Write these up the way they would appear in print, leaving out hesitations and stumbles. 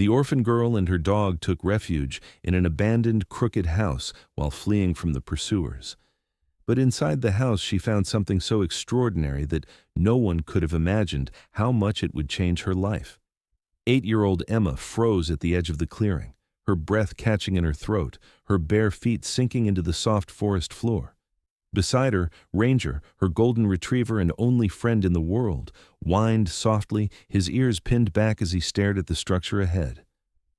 The orphan girl and her dog took refuge in an abandoned, crooked house while fleeing from the pursuers. But inside the house she found something so extraordinary that no one could have imagined how much it would change her life. 8-year-old Emma froze at the edge of the clearing, her breath catching in her throat, her bare feet sinking into the soft forest floor. Beside her, Ranger, her golden retriever and only friend in the world, whined softly, his ears pinned back as he stared at the structure ahead.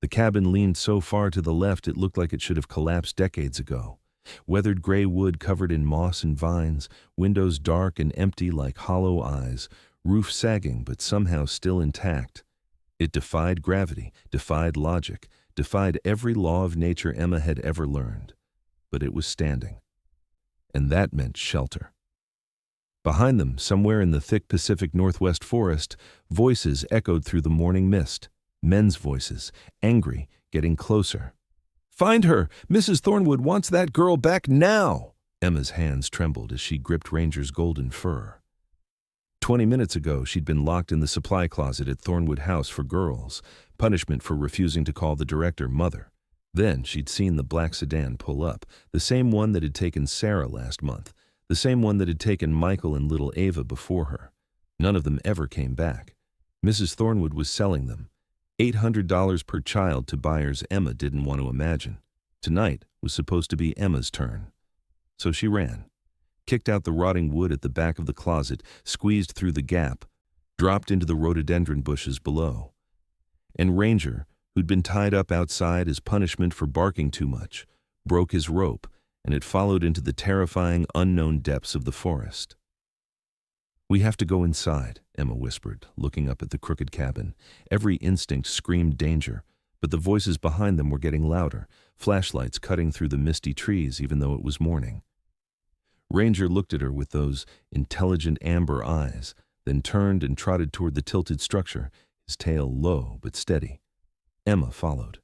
The cabin leaned so far to the left it looked like it should have collapsed decades ago. Weathered gray wood covered in moss and vines, windows dark and empty like hollow eyes, roof sagging but somehow still intact. It defied gravity, defied logic, defied every law of nature Emma had ever learned. But it was standing. And that meant shelter. Behind them, somewhere in the thick Pacific Northwest forest, voices echoed through the morning mist. Men's voices, angry, getting closer. "Find her! Mrs. Thornwood wants that girl back now!" Emma's hands trembled as she gripped Ranger's golden fur. 20 minutes ago, she'd been locked in the supply closet at Thornwood House for girls, punishment for refusing to call the director mother. Then she'd seen the black sedan pull up, the same one that had taken Sarah last month, the same one that had taken Michael and little Ava before her. None of them ever came back. Mrs. Thornwood was selling them. $800 per child to buyers Emma didn't want to imagine. Tonight was supposed to be Emma's turn. So she ran, kicked out the rotting wood at the back of the closet, squeezed through the gap, dropped into the rhododendron bushes below. And Ranger, who'd been tied up outside as punishment for barking too much, broke his rope, and it followed into the terrifying, unknown depths of the forest. "We have to go inside," Emma whispered, looking up at the crooked cabin. Every instinct screamed danger, but the voices behind them were getting louder, flashlights cutting through the misty trees even though it was morning. Ranger looked at her with those intelligent amber eyes, then turned and trotted toward the tilted structure, his tail low but steady. Emma followed.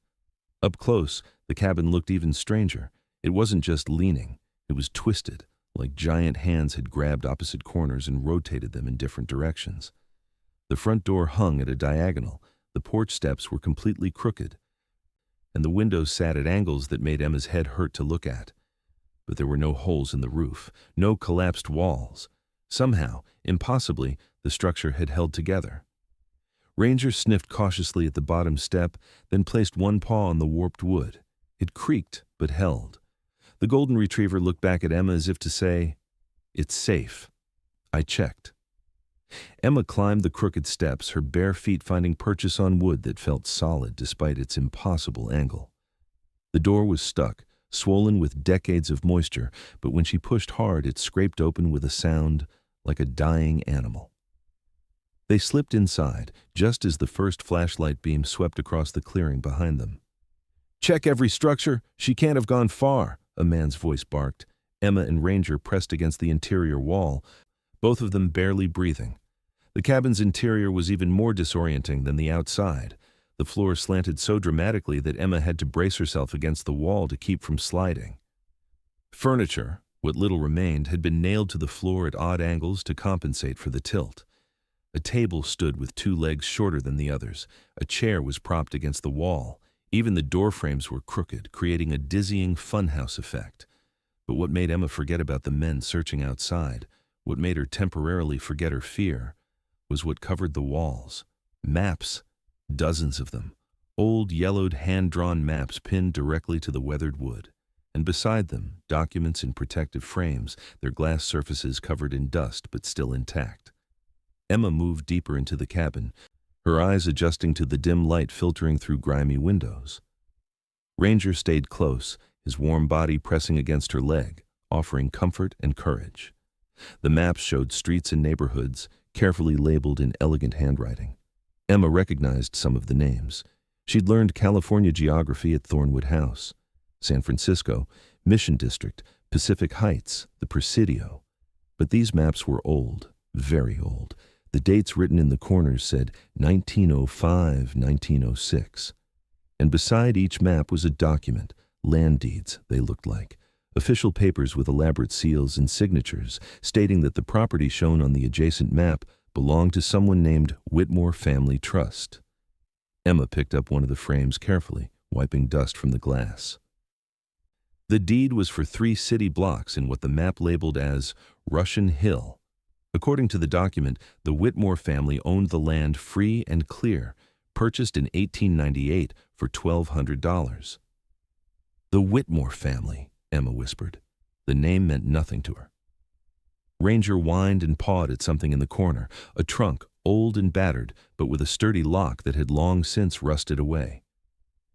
Up close, the cabin looked even stranger. It wasn't just leaning, it was twisted, like giant hands had grabbed opposite corners and rotated them in different directions. The front door hung at a diagonal, the porch steps were completely crooked, and the windows sat at angles that made Emma's head hurt to look at. But there were no holes in the roof, no collapsed walls. Somehow, impossibly, the structure had held together. Ranger sniffed cautiously at the bottom step, then placed one paw on the warped wood. It creaked, but held. The golden retriever looked back at Emma as if to say, "It's safe. I checked." Emma climbed the crooked steps, her bare feet finding purchase on wood that felt solid despite its impossible angle. The door was stuck, swollen with decades of moisture, but when she pushed hard, it scraped open with a sound like a dying animal. They slipped inside, just as the first flashlight beam swept across the clearing behind them. "Check every structure. She can't have gone far," a man's voice barked. Emma and Ranger pressed against the interior wall, both of them barely breathing. The cabin's interior was even more disorienting than the outside. The floor slanted so dramatically that Emma had to brace herself against the wall to keep from sliding. Furniture, what little remained, had been nailed to the floor at odd angles to compensate for the tilt. A table stood with 2 legs shorter than the others. A chair was propped against the wall. Even the door frames were crooked, creating a dizzying funhouse effect. But what made Emma forget about the men searching outside, what made her temporarily forget her fear, was what covered the walls. Maps, dozens of them. Old, yellowed, hand-drawn maps pinned directly to the weathered wood. And beside them, documents in protective frames, their glass surfaces covered in dust but still intact. Emma moved deeper into the cabin, her eyes adjusting to the dim light filtering through grimy windows. Ranger stayed close, his warm body pressing against her leg, offering comfort and courage. The maps showed streets and neighborhoods, carefully labeled in elegant handwriting. Emma recognized some of the names. She'd learned California geography at Thornwood House. San Francisco, Mission District, Pacific Heights, the Presidio. But these maps were old, very old. The dates written in the corners said 1905, 1906. And beside each map was a document, land deeds, they looked like, official papers with elaborate seals and signatures stating that the property shown on the adjacent map belonged to someone named Whitmore Family Trust. Emma picked up one of the frames carefully, wiping dust from the glass. The deed was for 3 city blocks in what the map labeled as Russian Hill. According to the document, the Whitmore family owned the land free and clear, purchased in 1898 for $1,200. The Whitmore family, Emma whispered. The name meant nothing to her. Ranger whined and pawed at something in the corner, a trunk, old and battered, but with a sturdy lock that had long since rusted away.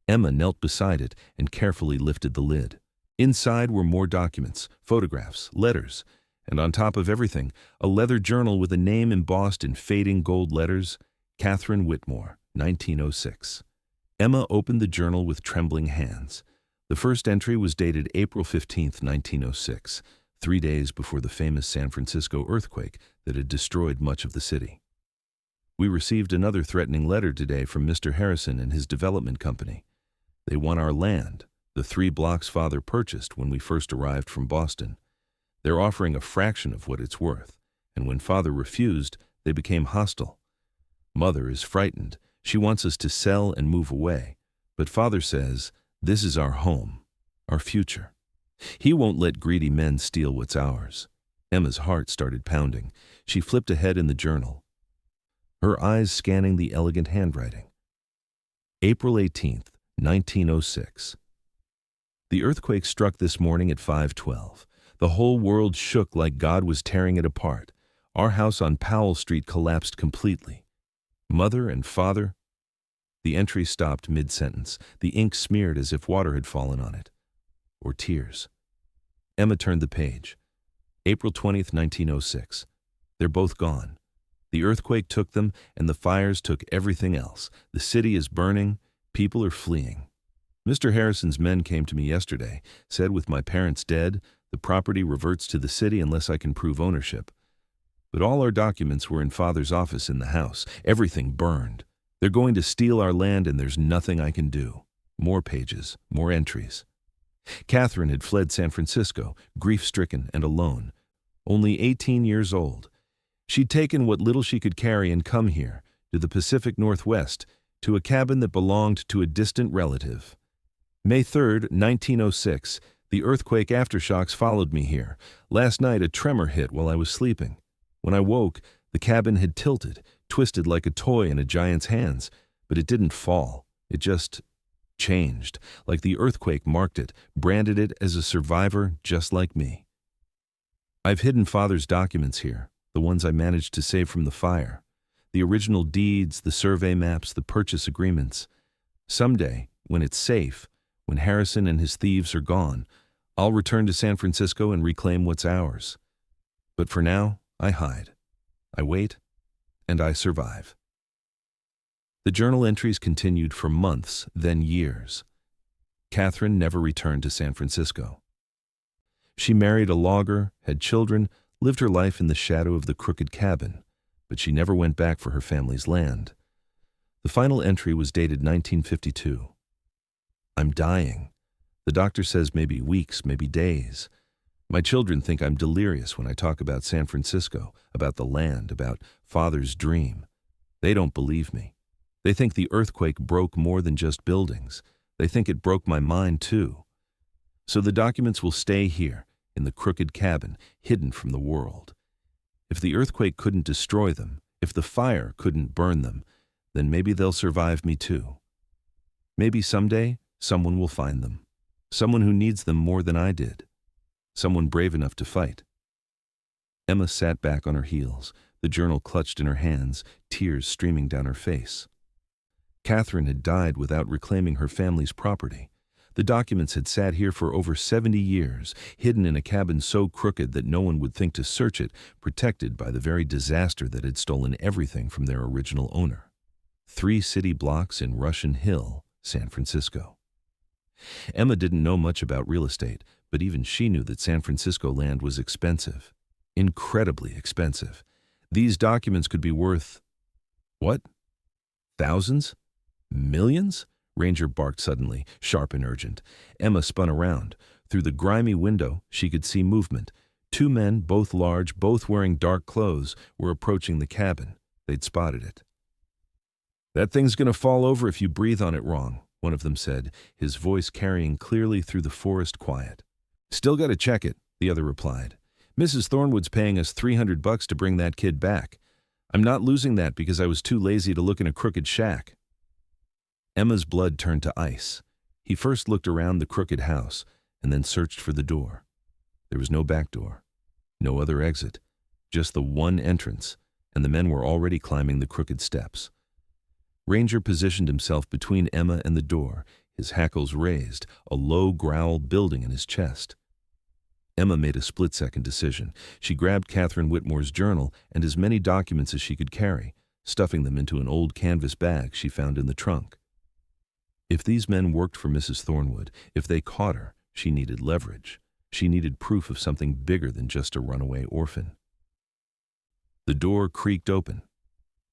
Emma knelt beside it and carefully lifted the lid. Inside were more documents, photographs, letters, and on top of everything, a leather journal with a name embossed in fading gold letters, Catherine Whitmore, 1906. Emma opened the journal with trembling hands. The first entry was dated April 15, 1906, 3 days before the famous San Francisco earthquake that had destroyed much of the city. We received another threatening letter today from Mr. Harrison and his development company. They want our land, the 3 blocks Father purchased when we first arrived from Boston. They're offering a fraction of what it's worth, and when Father refused, they became hostile. Mother is frightened. She wants us to sell and move away, but Father says, this is our home, our future. He won't let greedy men steal what's ours. Emma's heart started pounding. She flipped ahead in the journal, her eyes scanning the elegant handwriting. April 18th, 1906. The earthquake struck this morning at 5:12. The whole world shook like God was tearing it apart. Our house on Powell Street collapsed completely. Mother and Father. The entry stopped mid-sentence. The ink smeared as if water had fallen on it. Or tears. Emma turned the page. April 20th, 1906. They're both gone. The earthquake took them, and the fires took everything else. The city is burning. People are fleeing. Mr. Harrison's men came to me yesterday, said with my parents dead, the property reverts to the city unless I can prove ownership. But all our documents were in Father's office in the house. Everything burned. They're going to steal our land and there's nothing I can do. More pages, more entries. Catherine had fled San Francisco, grief-stricken and alone. Only 18 years old. She'd taken what little she could carry and come here, to the Pacific Northwest, to a cabin that belonged to a distant relative. May 3rd, 1906, the earthquake aftershocks followed me here. Last night a tremor hit while I was sleeping. When I woke, the cabin had tilted, twisted like a toy in a giant's hands, but it didn't fall. It just changed, like the earthquake marked it, branded it as a survivor just like me. I've hidden Father's documents here, the ones I managed to save from the fire. The original deeds, the survey maps, the purchase agreements. Someday, when it's safe, when Harrison and his thieves are gone, I'll return to San Francisco and reclaim what's ours. But for now, I hide. I wait, and I survive. The journal entries continued for months, then years. Catherine never returned to San Francisco. She married a logger, had children, lived her life in the shadow of the crooked cabin, but she never went back for her family's land. The final entry was dated 1952. I'm dying. The doctor says maybe weeks, maybe days. My children think I'm delirious when I talk about San Francisco, about the land, about Father's dream. They don't believe me. They think the earthquake broke more than just buildings. They think it broke my mind too. So the documents will stay here, in the crooked cabin, hidden from the world. If the earthquake couldn't destroy them, if the fire couldn't burn them, then maybe they'll survive me too. Maybe someday, someone will find them. Someone who needs them more than I did. Someone brave enough to fight. Emma sat back on her heels, the journal clutched in her hands, tears streaming down her face. Catherine had died without reclaiming her family's property. The documents had sat here for over 70 years, hidden in a cabin so crooked that no one would think to search it, protected by the very disaster that had stolen everything from their original owner. 3 city blocks in Russian Hill, San Francisco. Emma didn't know much about real estate, but even she knew that San Francisco land was expensive. Incredibly expensive. These documents could be worth, what? Thousands? Millions? Ranger barked suddenly, sharp and urgent. Emma spun around. Through the grimy window, she could see movement. 2 men, both large, both wearing dark clothes, were approaching the cabin. They'd spotted it. "That thing's going to fall over if you breathe on it wrong," one of them said, his voice carrying clearly through the forest quiet. "Still got to check it," the other replied. "Mrs. Thornwood's paying us $300 to bring that kid back. I'm not losing that because I was too lazy to look in a crooked shack." Emma's blood turned to ice. He first looked around the crooked house and then searched for the door. There was no back door, no other exit, just the one entrance, and the men were already climbing the crooked steps. Ranger positioned himself between Emma and the door, his hackles raised, a low growl building in his chest. Emma made a split-second decision. She grabbed Catherine Whitmore's journal and as many documents as she could carry, stuffing them into an old canvas bag she found in the trunk. If these men worked for Mrs. Thornwood, if they caught her, she needed leverage. She needed proof of something bigger than just a runaway orphan. The door creaked open.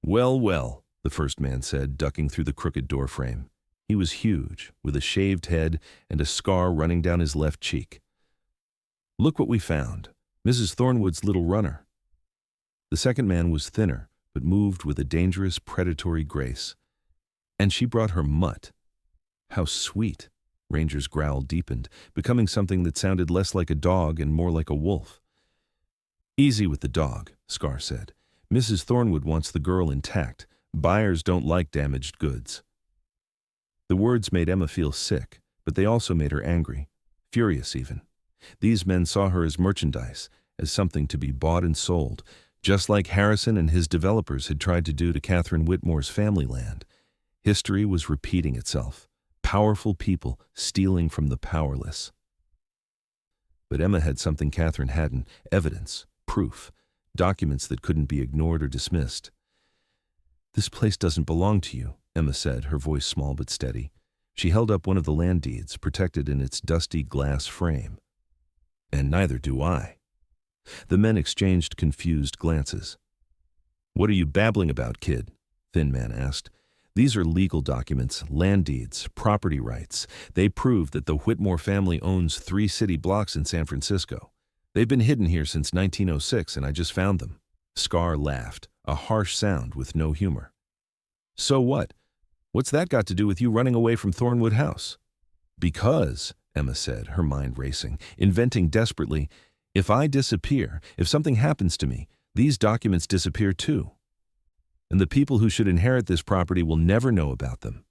"Well, well," the first man said, ducking through the crooked door frame. He was huge, with a shaved head and a scar running down his left cheek. "Look what we found. Mrs. Thornwood's little runner." The second man was thinner, but moved with a dangerous, predatory grace. "And she brought her mutt." "How sweet." Ranger's growl deepened, becoming something that sounded less like a dog and more like a wolf. "Easy with the dog," Scar said. "Mrs. Thornwood wants the girl intact. Buyers don't like damaged goods." The words made Emma feel sick, but they also made her angry, furious even. These men saw her as merchandise, as something to be bought and sold, just like Harrison and his developers had tried to do to Catherine Whitmore's family land. History was repeating itself. Powerful people stealing from the powerless. But Emma had something Catherine hadn't: evidence, proof, documents that couldn't be ignored or dismissed. "This place doesn't belong to you," Emma said, her voice small but steady. She held up one of the land deeds, protected in its dusty glass frame. "And neither do I." The men exchanged confused glances. "What are you babbling about, kid?" Thin Man asked. "These are legal documents, land deeds, property rights. They prove that the Whitmore family owns 3 city blocks in San Francisco. They've been hidden here since 1906, and I just found them." Scar laughed, a harsh sound with no humor. "So what? What's that got to do with you running away from Thornwood House?" "Because," Emma said, her mind racing, inventing desperately, "if I disappear, if something happens to me, these documents disappear too. And the people who should inherit this property will never know about them.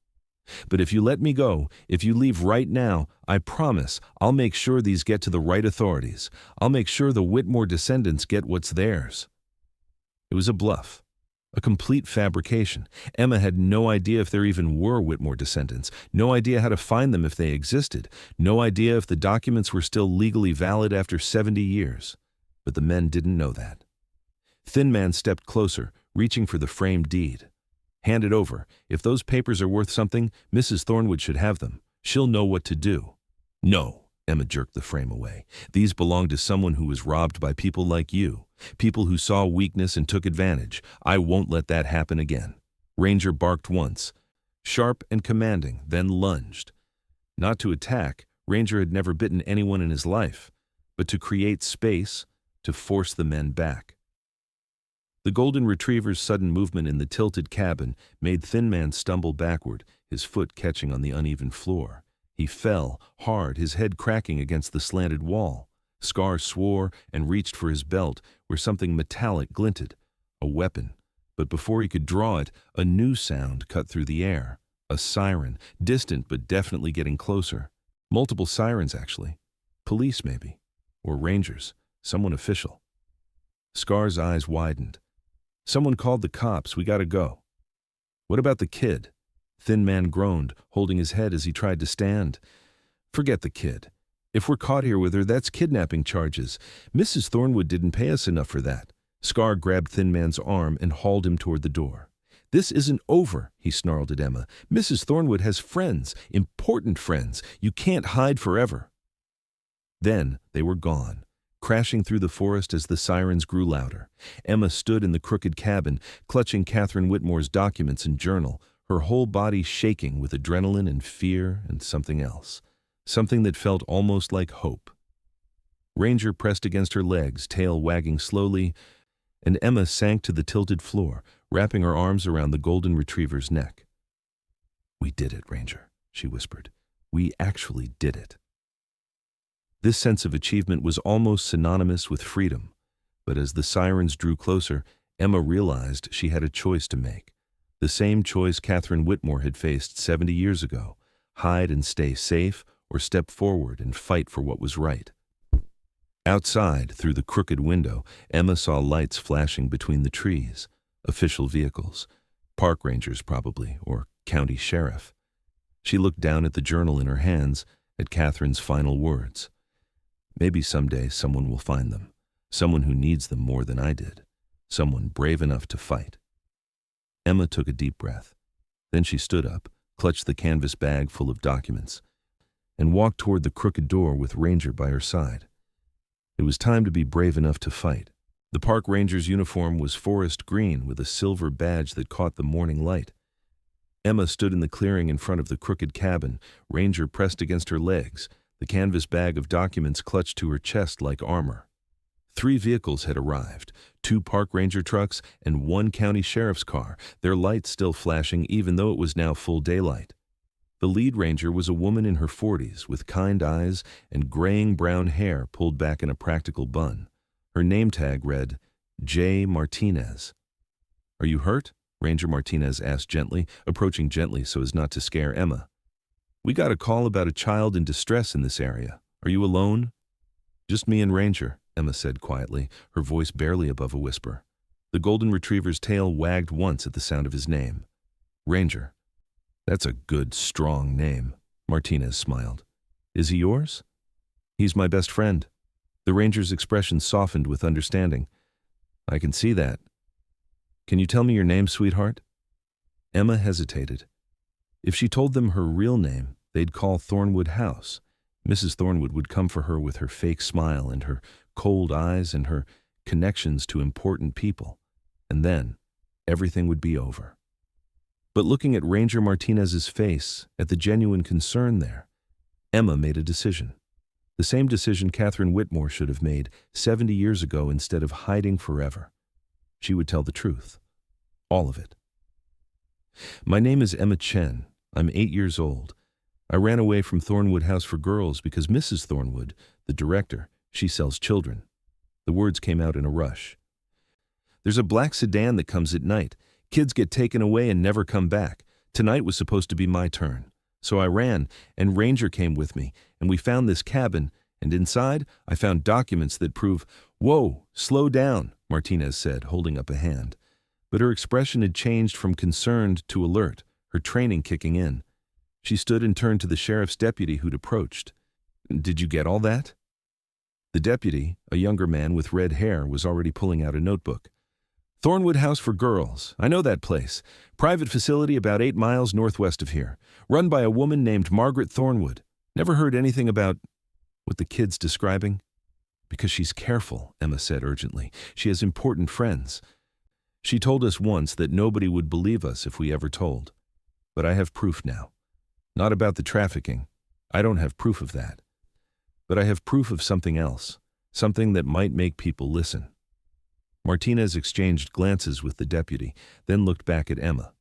But if you let me go, if you leave right now, I promise I'll make sure these get to the right authorities. I'll make sure the Whitmore descendants get what's theirs." It was a bluff, a complete fabrication. Emma had no idea if there even were Whitmore descendants, no idea how to find them if they existed, no idea if the documents were still legally valid after 70 years. But the men didn't know that. Thin Man stepped closer, reaching for the framed deed. "Hand it over. If those papers are worth something, Mrs. Thornwood should have them. She'll know what to do." "No," Emma jerked the frame away. "These belong to someone who was robbed by people like you, people who saw weakness and took advantage. I won't let that happen again." Ranger barked once, sharp and commanding, then lunged. Not to attack, Ranger had never bitten anyone in his life, but to create space, to force the men back. The golden retriever's sudden movement in the tilted cabin made Thin Man stumble backward, his foot catching on the uneven floor. He fell, hard, his head cracking against the slanted wall. Scar swore and reached for his belt, where something metallic glinted. A weapon. But before he could draw it, a new sound cut through the air. A siren, distant but definitely getting closer. Multiple sirens, actually. Police, maybe. Or rangers. Someone official. Scar's eyes widened. "Someone called the cops. We gotta go." "What about the kid?" Thin Man groaned, holding his head as he tried to stand. "Forget the kid. If we're caught here with her, that's kidnapping charges. Mrs. Thornwood didn't pay us enough for that." Scar grabbed Thin Man's arm and hauled him toward the door. "This isn't over," he snarled at Emma. "Mrs. Thornwood has friends, important friends. You can't hide forever." Then they were gone, crashing through the forest as the sirens grew louder. Emma stood in the crooked cabin, clutching Catherine Whitmore's documents and journal, her whole body shaking with adrenaline and fear and something else, something that felt almost like hope. Ranger pressed against her legs, tail wagging slowly. and Emma sank to the tilted floor, wrapping her arms around the golden retriever's neck. "We did it, Ranger," she whispered. "We actually did it." This sense of achievement was almost synonymous with freedom, but as the sirens drew closer, Emma realized she had a choice to make. The same choice Catherine Whitmore had faced 70 years ago: hide and stay safe, or step forward and fight for what was right. Outside, through the crooked window, Emma saw lights flashing between the trees. Official vehicles. Park rangers, probably, or county sheriff. She looked down at the journal in her hands, at Catherine's final words. "Maybe someday someone will find them. Someone who needs them more than I did. Someone brave enough to fight." Emma took a deep breath. Then she stood up, clutched the canvas bag full of documents, and walked toward the crooked door with Ranger by her side. It was time to be brave enough to fight. The park ranger's uniform was forest green with a silver badge that caught the morning light. Emma stood in the clearing in front of the crooked cabin, Ranger pressed against her legs, the canvas bag of documents clutched to her chest like armor. 3 vehicles had arrived, 2 park ranger trucks and 1 county sheriff's car, their lights still flashing even though it was now full daylight. The lead ranger was a woman in her 40s with kind eyes and graying brown hair pulled back in a practical bun. Her name tag read, J. Martinez. "Are you hurt?" Ranger Martinez asked gently, approaching gently so as not to scare Emma. "We got a call about a child in distress in this area. Are you alone?" "Just me and Ranger," Emma said quietly, her voice barely above a whisper. The golden retriever's tail wagged once at the sound of his name. "Ranger. That's a good, strong name," Martinez smiled. "Is he yours?" "He's my best friend." The ranger's expression softened with understanding. "I can see that. Can you tell me your name, sweetheart?" Emma hesitated. If she told them her real name, they'd call Thornwood House. Mrs. Thornwood would come for her with her fake smile and her cold eyes and her connections to important people. And then, everything would be over. But looking at Ranger Martinez's face, at the genuine concern there, Emma made a decision. The same decision Catherine Whitmore should have made 70 years ago instead of hiding forever. She would tell the truth. All of it. "My name is Emma Chen. I'm 8 years old. I ran away from Thornwood House for Girls because Mrs. Thornwood, the director, she sells children." The words came out in a rush. "There's a black sedan that comes at night. Kids get taken away and never come back. Tonight was supposed to be my turn. So I ran, and Ranger came with me, and we found this cabin, and inside I found documents that prove—" "Whoa, slow down," Martinez said, holding up a hand. But her expression had changed from concerned to alert, her training kicking in. She stood and turned to the sheriff's deputy who'd approached. "Did you get all that?" The deputy, a younger man with red hair, was already pulling out a notebook. "Thornwood House for Girls. I know that place. Private facility about 8 miles northwest of here. Run by a woman named Margaret Thornwood. Never heard anything about what the kid's describing?" "Because she's careful," Emma said urgently. "She has important friends. She told us once that nobody would believe us if we ever told. But I have proof now. Not about the trafficking. I don't have proof of that. But I have proof of something else. Something that might make people listen." Martinez exchanged glances with the deputy, then looked back at Emma.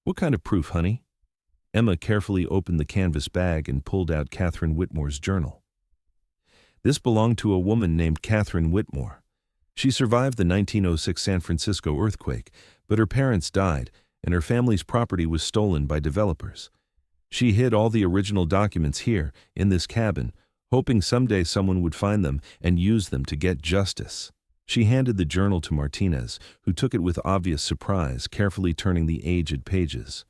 "What kind of proof, honey?" Emma carefully opened the canvas bag and pulled out Catherine Whitmore's journal. This belonged to a woman named Catherine Whitmore. She survived the 1906 San Francisco earthquake, but her parents died, and her family's property was stolen by developers. She hid all the original documents here, in this cabin, hoping someday someone would find them and use them to get justice. She handed the journal to Martinez, who took it with obvious surprise, carefully turning the aged pages.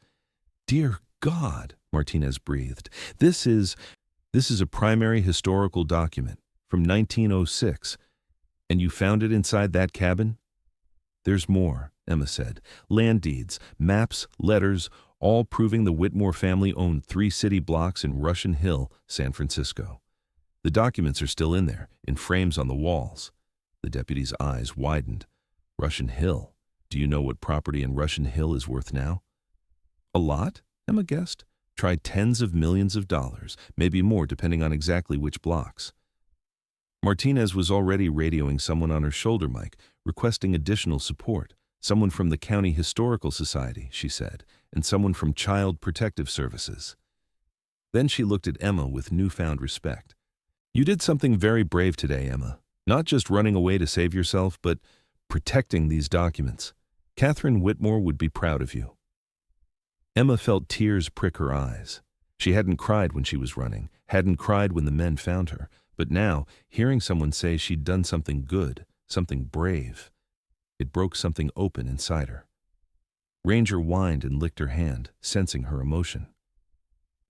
"Dear God," Martinez breathed. This is a primary historical document from 1906, and you found it inside that cabin?" "There's more," Emma said. "Land deeds, maps, letters, all proving the Whitmore family owned 3 city blocks in Russian Hill, San Francisco. The documents are still in there, in frames on the walls." The deputy's eyes widened. "Russian Hill. Do you know what property in Russian Hill is worth now?" "A lot," Emma guessed. "Try tens of millions of dollars, maybe more depending on exactly which blocks." Martinez was already radioing someone on her shoulder mic, requesting additional support. Someone from the County Historical Society, she said, and someone from Child Protective Services. Then she looked at Emma with newfound respect. You did something very brave today, Emma. Not just running away to save yourself, but protecting these documents. Catherine Whitmore would be proud of you. Emma felt tears prick her eyes. She hadn't cried when she was running, hadn't cried when the men found her, but now, hearing someone say she'd done something good, something brave, it broke something open inside her. Ranger whined and licked her hand, sensing her emotion.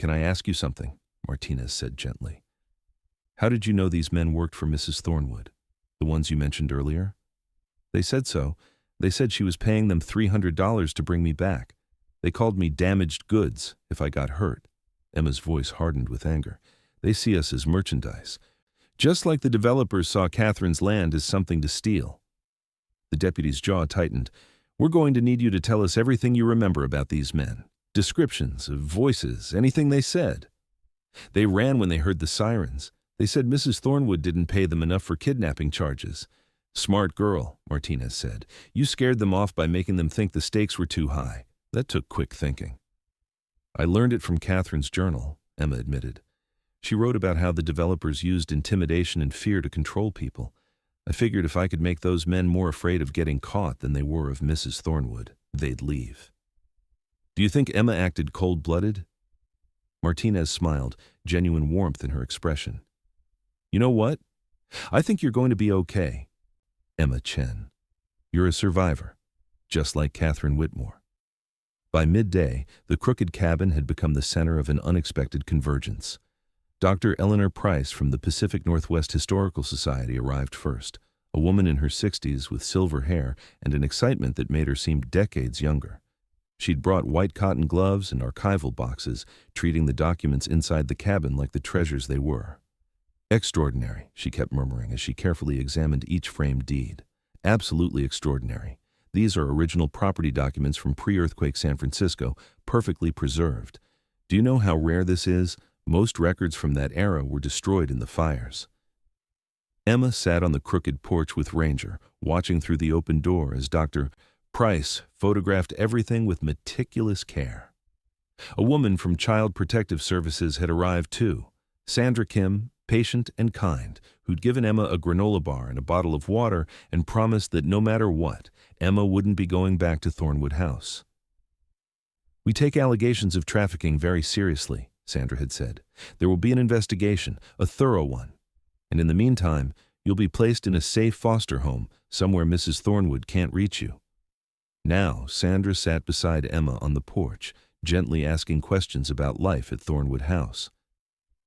Can I ask you something? Martinez said gently. How did you know these men worked for Mrs. Thornwood, the ones you mentioned earlier? They said so. They said she was paying them $300 to bring me back. They called me damaged goods if I got hurt. Emma's voice hardened with anger. They see us as merchandise. Just like the developers saw Catherine's land as something to steal. The deputy's jaw tightened. We're going to need you to tell us everything you remember about these men. Descriptions of voices, anything they said. They ran when they heard the sirens. They said Mrs. Thornwood didn't pay them enough for kidnapping charges. Smart girl, Martinez said. You scared them off by making them think the stakes were too high. That took quick thinking. I learned it from Catherine's journal, Emma admitted. She wrote about how the developers used intimidation and fear to control people. I figured if I could make those men more afraid of getting caught than they were of Mrs. Thornwood, they'd leave. Do you think Emma acted cold-blooded? Martinez smiled, genuine warmth in her expression. You know what? I think you're going to be okay. Emma Chen. You're a survivor, just like Catherine Whitmore. By midday, the crooked cabin had become the center of an unexpected convergence. Dr. Eleanor Price from the Pacific Northwest Historical Society arrived first, a woman in her 60s with silver hair and an excitement that made her seem decades younger. She'd brought white cotton gloves and archival boxes, treating the documents inside the cabin like the treasures they were. Extraordinary, she kept murmuring as she carefully examined each framed deed. Absolutely extraordinary. These are original property documents from pre-earthquake San Francisco, perfectly preserved. Do you know how rare this is? Most records from that era were destroyed in the fires. Emma sat on the crooked porch with Ranger, watching through the open door as Dr. Price photographed everything with meticulous care. A woman from Child Protective Services had arrived too, Sandra Kim, patient and kind, who'd given Emma a granola bar and a bottle of water and promised that no matter what, Emma wouldn't be going back to Thornwood House. We take allegations of trafficking very seriously, Sandra had said. There will be an investigation, a thorough one. And in the meantime, you'll be placed in a safe foster home, somewhere Mrs. Thornwood can't reach you. Now, Sandra sat beside Emma on the porch, gently asking questions about life at Thornwood House.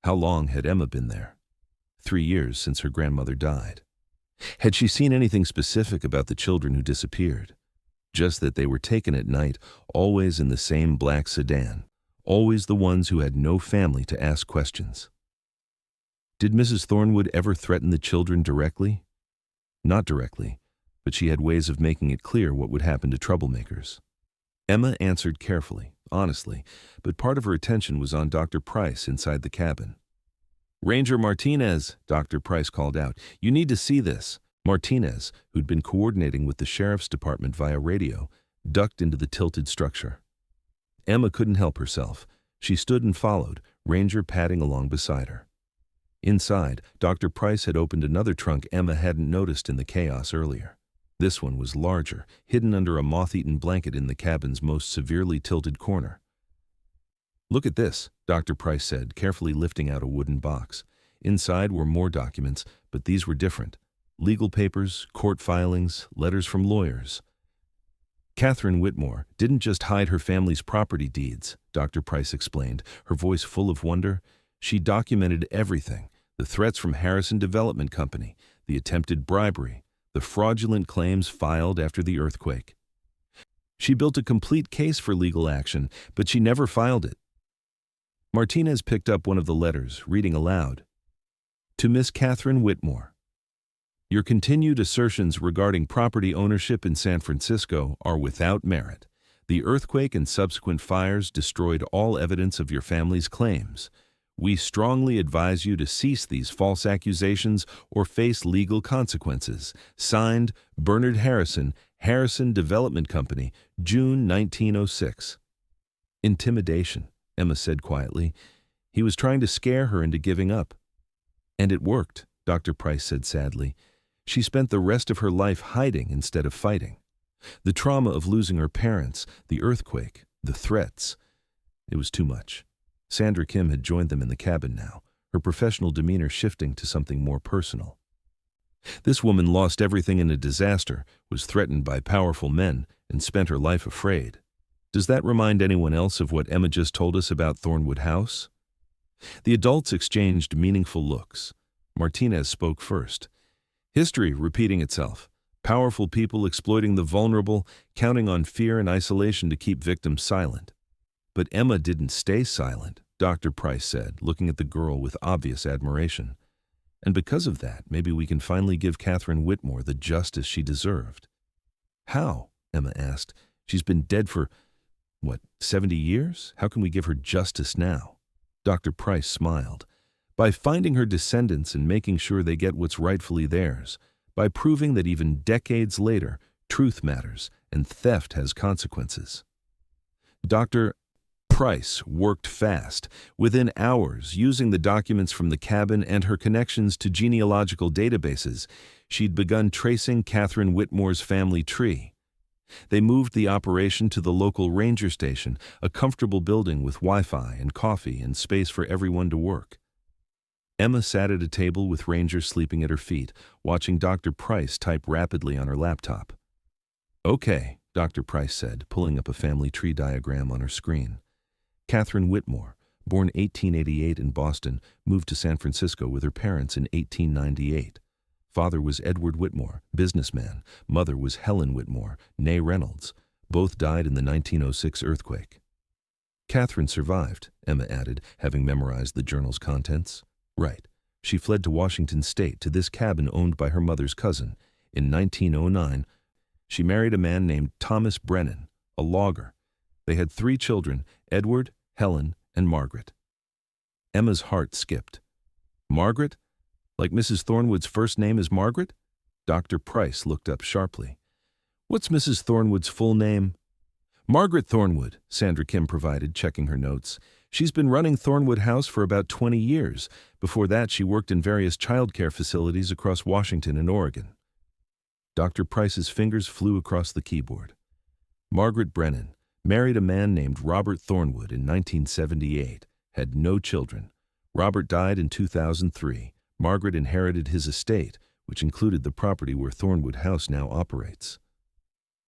How long had Emma been there? 3 years since her grandmother died. Had she seen anything specific about the children who disappeared? Just that they were taken at night, always in the same black sedan, always the ones who had no family to ask questions. Did Mrs. Thornwood ever threaten the children directly? Not directly, but she had ways of making it clear what would happen to troublemakers. Emma answered carefully, honestly, but part of her attention was on Dr. Price inside the cabin. Ranger Martinez, Dr. Price called out. You need to see this. Martinez, who'd been coordinating with the sheriff's department via radio, ducked into the tilted structure. Emma couldn't help herself. She stood and followed, Ranger padding along beside her. Inside, Dr. Price had opened another trunk Emma hadn't noticed in the chaos earlier. This one was larger, hidden under a moth-eaten blanket in the cabin's most severely tilted corner. Look at this, Dr. Price said, carefully lifting out a wooden box. Inside were more documents, but these were different. Legal papers, court filings, letters from lawyers. Catherine Whitmore didn't just hide her family's property deeds, Dr. Price explained, her voice full of wonder. She documented everything, the threats from Harrison Development Company, the attempted bribery, the fraudulent claims filed after the earthquake. She built a complete case for legal action, but she never filed it. Martinez picked up one of the letters, reading aloud. To Miss Catherine Whitmore. Your continued assertions regarding property ownership in San Francisco are without merit. The earthquake and subsequent fires destroyed all evidence of your family's claims. We strongly advise you to cease these false accusations or face legal consequences. Signed, Bernard Harrison, Harrison Development Company, June 1906. Intimidation, Emma said quietly. He was trying to scare her into giving up. And it worked, Dr. Price said sadly. She spent the rest of her life hiding instead of fighting. The trauma of losing her parents, the earthquake, the threats. It was too much. Sandra Kim had joined them in the cabin now, her professional demeanor shifting to something more personal. This woman lost everything in a disaster, was threatened by powerful men, and spent her life afraid. Does that remind anyone else of what Emma just told us about Thornwood House? The adults exchanged meaningful looks. Martinez spoke first. History repeating itself. Powerful people exploiting the vulnerable, counting on fear and isolation to keep victims silent. But Emma didn't stay silent, Dr. Price said, looking at the girl with obvious admiration. And because of that, maybe we can finally give Catherine Whitmore the justice she deserved. How? Emma asked. She's been dead for, 70 years? How can we give her justice now? Dr. Price smiled. By finding her descendants and making sure they get what's rightfully theirs. By proving that even decades later, truth matters and theft has consequences. Dr. Price worked fast. Within hours, using the documents from the cabin and her connections to genealogical databases, she'd begun tracing Catherine Whitmore's family tree. They moved the operation to the local ranger station, a comfortable building with Wi-Fi and coffee and space for everyone to work. Emma sat at a table with rangers sleeping at her feet, watching Dr. Price type rapidly on her laptop. Okay, Dr. Price said, pulling up a family tree diagram on her screen. Catherine Whitmore, born 1888 in Boston, moved to San Francisco with her parents in 1898. Father was Edward Whitmore, businessman. Mother was Helen Whitmore, née Reynolds. Both died in the 1906 earthquake. Catherine survived, Emma added, having memorized the journal's contents. Right. She fled to Washington State to this cabin owned by her mother's cousin. In 1909, she married a man named Thomas Brennan, a logger. They had 3 children, Edward, Helen, and Margaret. Emma's heart skipped. Margaret? Like Mrs. Thornwood's first name is Margaret? Dr. Price looked up sharply. What's Mrs. Thornwood's full name? Margaret Thornwood, Sandra Kim provided, checking her notes. She's been running Thornwood House for about 20 years. Before that, she worked in various childcare facilities across Washington and Oregon. Dr. Price's fingers flew across the keyboard. Margaret Brennan married a man named Robert Thornwood in 1978, had no children. Robert died in 2003. Margaret inherited his estate, which included the property where Thornwood House now operates.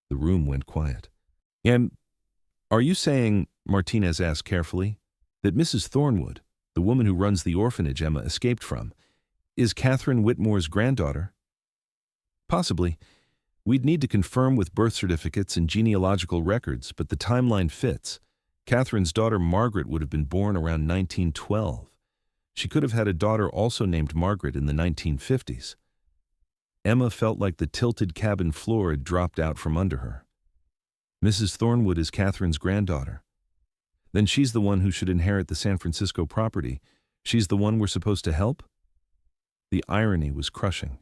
The room went quiet. Are you saying, Martinez asked carefully, that Mrs. Thornwood, the woman who runs the orphanage Emma escaped from, is Catherine Whitmore's granddaughter? Possibly. We'd need to confirm with birth certificates and genealogical records, but the timeline fits. Catherine's daughter Margaret would have been born around 1912. She could have had a daughter also named Margaret in the 1950s. Emma felt like the tilted cabin floor had dropped out from under her. Mrs. Thornwood is Catherine's granddaughter. Then she's the one who should inherit the San Francisco property. She's the one we're supposed to help? The irony was crushing.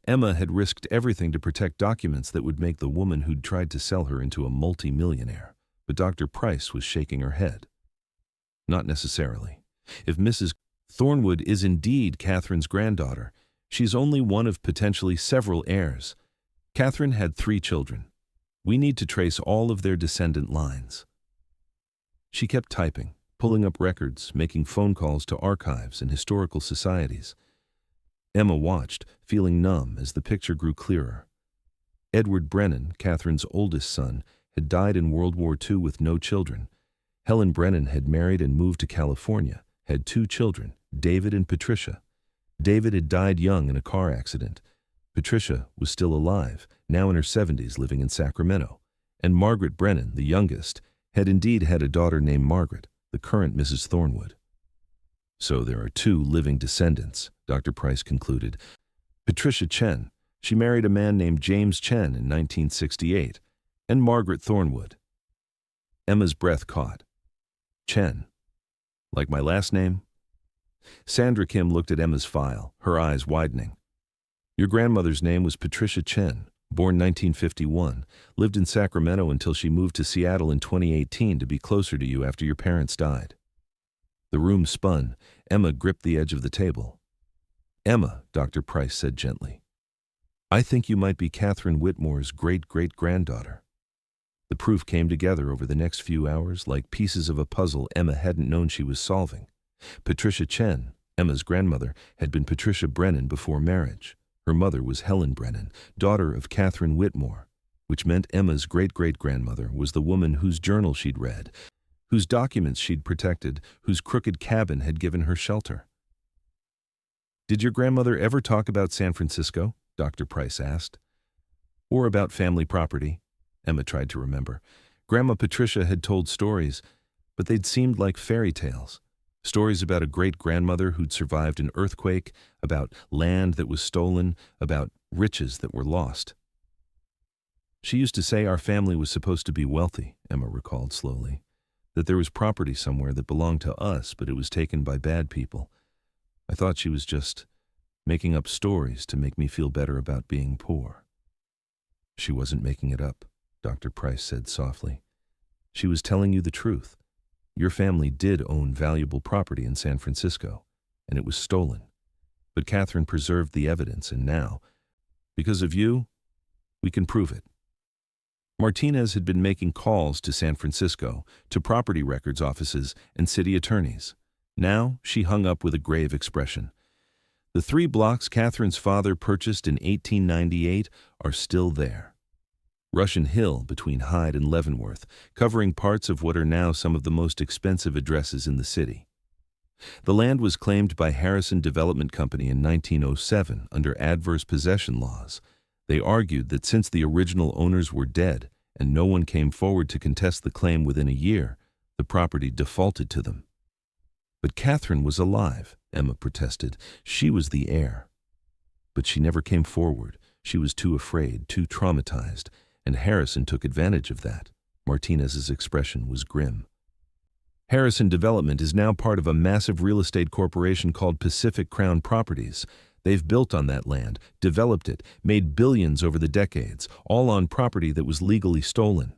Emma had risked everything to protect documents that would make the woman who'd tried to sell her into a multi-millionaire, but Dr. Price was shaking her head. Not necessarily. If Mrs. Thornwood is indeed Catherine's granddaughter, she's only one of potentially several heirs. Catherine had 3 children. We need to trace all of their descendant lines. She kept typing, pulling up records, making phone calls to archives and historical societies. Emma watched, feeling numb as the picture grew clearer. Edward Brennan, Catherine's oldest son, had died in World War II with no children. Helen Brennan had married and moved to California, had 2 children, David and Patricia. David had died young in a car accident. Patricia was still alive, now in her 70s, living in Sacramento. And Margaret Brennan, the youngest, had indeed had a daughter named Margaret, the current Mrs. Thornwood. So there are 2 living descendants, Dr. Price concluded. Patricia Chen, she married a man named James Chen in 1968, and Margaret Thornwood. Emma's breath caught. Chen. Like my last name? Sandra Kim looked at Emma's file, her eyes widening. Your grandmother's name was Patricia Chen, born 1951, lived in Sacramento until she moved to Seattle in 2018 to be closer to you after your parents died. The room spun. Emma gripped the edge of the table. Emma, Dr. Price said gently, I think you might be Catherine Whitmore's great-great-granddaughter. The proof came together over the next few hours like pieces of a puzzle Emma hadn't known she was solving. Patricia Chen, Emma's grandmother, had been Patricia Brennan before marriage. Her mother was Helen Brennan, daughter of Catherine Whitmore, which meant Emma's great-great-grandmother was the woman whose journal she'd read, whose documents she'd protected, whose crooked cabin had given her shelter. Did your grandmother ever talk about San Francisco? Dr. Price asked. Or about family property? Emma tried to remember. Grandma Patricia had told stories, but they'd seemed like fairy tales. Stories about a great-grandmother who'd survived an earthquake, about land that was stolen, about riches that were lost. She used to say our family was supposed to be wealthy, Emma recalled slowly, that there was property somewhere that belonged to us, but it was taken by bad people. I thought she was just making up stories to make me feel better about being poor. She wasn't making it up, Dr. Price said softly. She was telling you the truth. Your family did own valuable property in San Francisco, and it was stolen. But Catherine preserved the evidence, and now, because of you, we can prove it. Martinez had been making calls to San Francisco, to property records offices and city attorneys. Now she hung up with a grave expression. The 3 blocks Catherine's father purchased in 1898 are still there. Russian Hill between Hyde and Leavenworth, covering parts of what are now some of the most expensive addresses in the city. The land was claimed by Harrison Development Company in 1907 under adverse possession laws. They argued that since the original owners were dead and no one came forward to contest the claim within a year, the property defaulted to them. But Catherine was alive, Emma protested. She was the heir. But she never came forward. She was too afraid, too traumatized, and Harrison took advantage of that. Martinez's expression was grim. Harrison Development is now part of a massive real estate corporation called Pacific Crown Properties. They've built on that land, developed it, made billions over the decades, all on property that was legally stolen.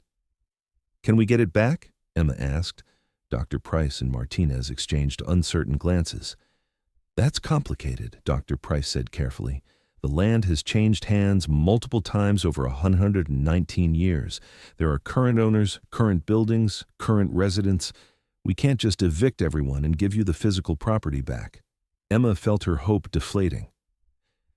Can we get it back? Emma asked. Dr. Price and Martinez exchanged uncertain glances. That's complicated, Dr. Price said carefully. The land has changed hands multiple times over 119 years. There are current owners, current buildings, current residents. We can't just evict everyone and give you the physical property back. Emma felt her hope deflating.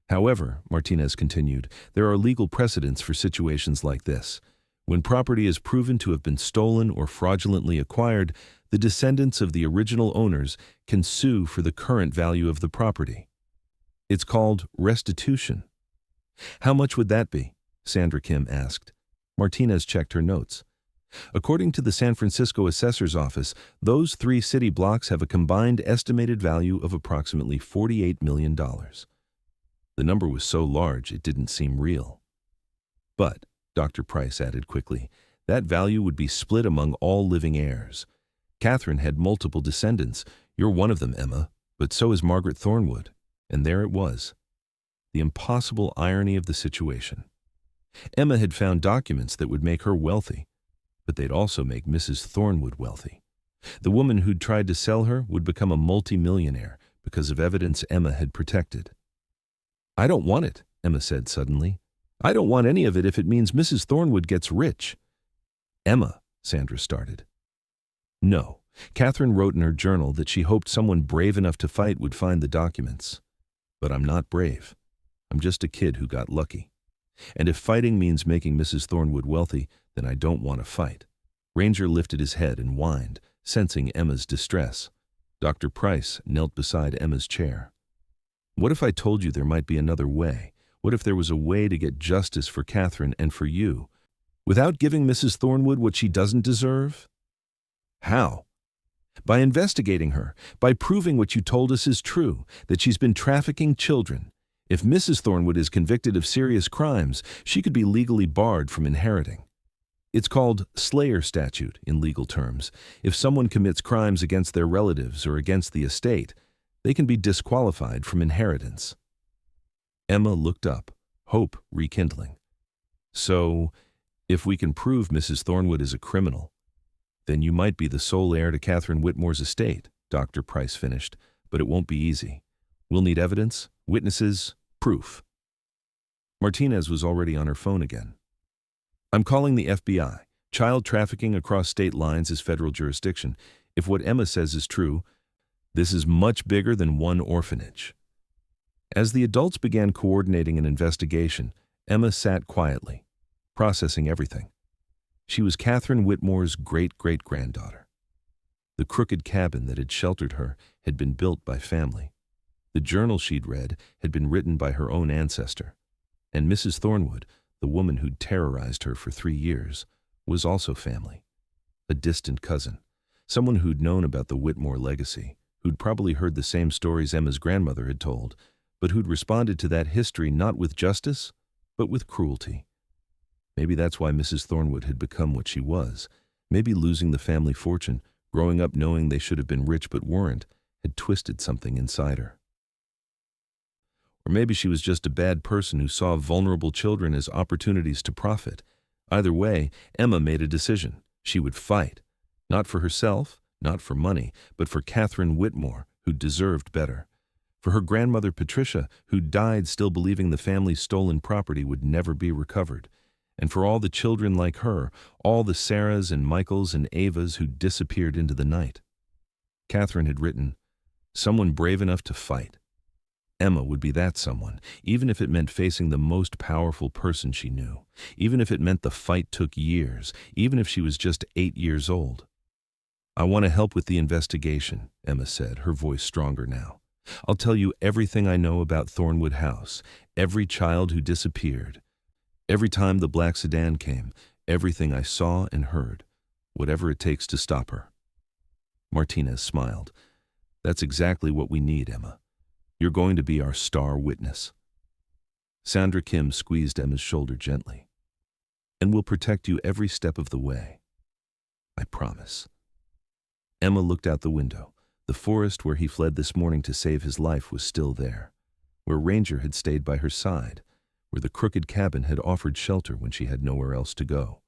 However, Martinez continued, there are legal precedents for situations like this. When property is proven to have been stolen or fraudulently acquired, the descendants of the original owners can sue for the current value of the property. It's called restitution. How much would that be? Sandra Kim asked. Martinez checked her notes. According to the San Francisco Assessor's Office, those 3 city blocks have a combined estimated value of approximately $48 million. The number was so large it didn't seem real. But, Dr. Price added quickly, that value would be split among all living heirs. Catherine had multiple descendants. You're one of them, Emma, but so is Margaret Thornwood. And there it was. The impossible irony of the situation. Emma had found documents that would make her wealthy, but they'd also make Mrs. Thornwood wealthy. The woman who'd tried to sell her would become a multi-millionaire because of evidence Emma had protected. I don't want it, Emma said suddenly. I don't want any of it if it means Mrs. Thornwood gets rich. Emma, Sandra started. No, Catherine wrote in her journal that she hoped someone brave enough to fight would find the documents. But I'm not brave. I'm just a kid who got lucky. And if fighting means making Mrs. Thornwood wealthy, then I don't want to fight. Ranger lifted his head and whined, sensing Emma's distress. Dr. Price knelt beside Emma's chair. What if I told you there might be another way? What if there was a way to get justice for Catherine and for you, without giving Mrs. Thornwood what she doesn't deserve? How? By investigating her, by proving what you told us is true, that she's been trafficking children. If Mrs. Thornwood is convicted of serious crimes, she could be legally barred from inheriting. It's called Slayer statute in legal terms. If someone commits crimes against their relatives or against the estate, They can be disqualified from inheritance. Emma looked up, hope rekindling. So, if we can prove Mrs. Thornwood is a criminal, then you might be the sole heir to Catherine Whitmore's estate, Dr. Price finished, but it won't be easy. We'll need evidence, witnesses, proof. Martinez was already on her phone again. I'm calling the FBI. Child trafficking across state lines is federal jurisdiction. If what Emma says is true, this is much bigger than one orphanage. As the adults began coordinating an investigation, Emma sat quietly, processing everything. She was Catherine Whitmore's great-great-granddaughter. The crooked cabin that had sheltered her had been built by family. The journal she'd read had been written by her own ancestor. And Mrs. Thornwood, the woman who'd terrorized her for 3 years, was also family. A distant cousin, someone who'd known about the Whitmore legacy, who'd probably heard the same stories Emma's grandmother had told, but who'd responded to that history not with justice, but with cruelty. Maybe that's why Mrs. Thornwood had become what she was. Maybe losing the family fortune, growing up knowing they should have been rich but weren't, had twisted something inside her. Or maybe she was just a bad person who saw vulnerable children as opportunities to profit. Either way, Emma made a decision. She would fight. Not for herself, not for money, but for Catherine Whitmore, who deserved better. For her grandmother Patricia, who died still believing the family's stolen property would never be recovered. And for all the children like her, all the Sarahs and Michaels and Avas who disappeared into the night. Catherine had written, "Someone brave enough to fight." Emma would be that someone, even if it meant facing the most powerful person she knew, even if it meant the fight took years, even if she was just 8 years old. "I want to help with the investigation," Emma said, her voice stronger now. "I'll tell you everything I know about Thornwood House, every child who disappeared, every time the black sedan came, everything I saw and heard, whatever it takes to stop her." Martinez smiled. "That's exactly what we need, Emma. You're going to be our star witness." Sandra Kim squeezed Emma's shoulder gently. "And we'll protect you every step of the way. I promise." Emma looked out the window. The forest where he fled this morning to save his life was still there, where Ranger had stayed by her side, where the crooked cabin had offered shelter when she had nowhere else to go.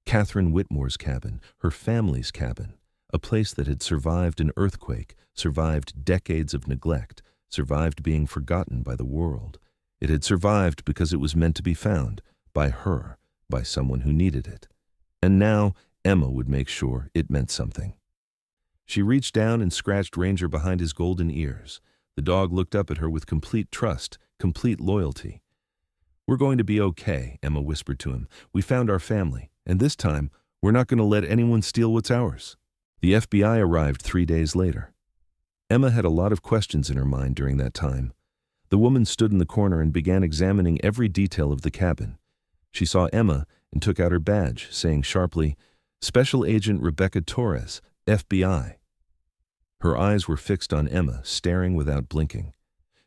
Catherine Whitmore's cabin, her family's cabin, a place that had survived an earthquake, survived decades of neglect, survived being forgotten by the world. It had survived because it was meant to be found, by her, by someone who needed it. And now Emma would make sure it meant something. She reached down and scratched Ranger behind his golden ears. The dog looked up at her with complete trust, complete loyalty. "We're going to be okay," Emma whispered to him. "We found our family, and this time, we're not going to let anyone steal what's ours." The FBI arrived 3 days later. Emma had a lot of questions in her mind during that time. The woman stood in the corner and began examining every detail of the cabin. She saw Emma and took out her badge, saying sharply, "Special Agent Rebecca Torres, FBI." Her eyes were fixed on Emma, staring without blinking.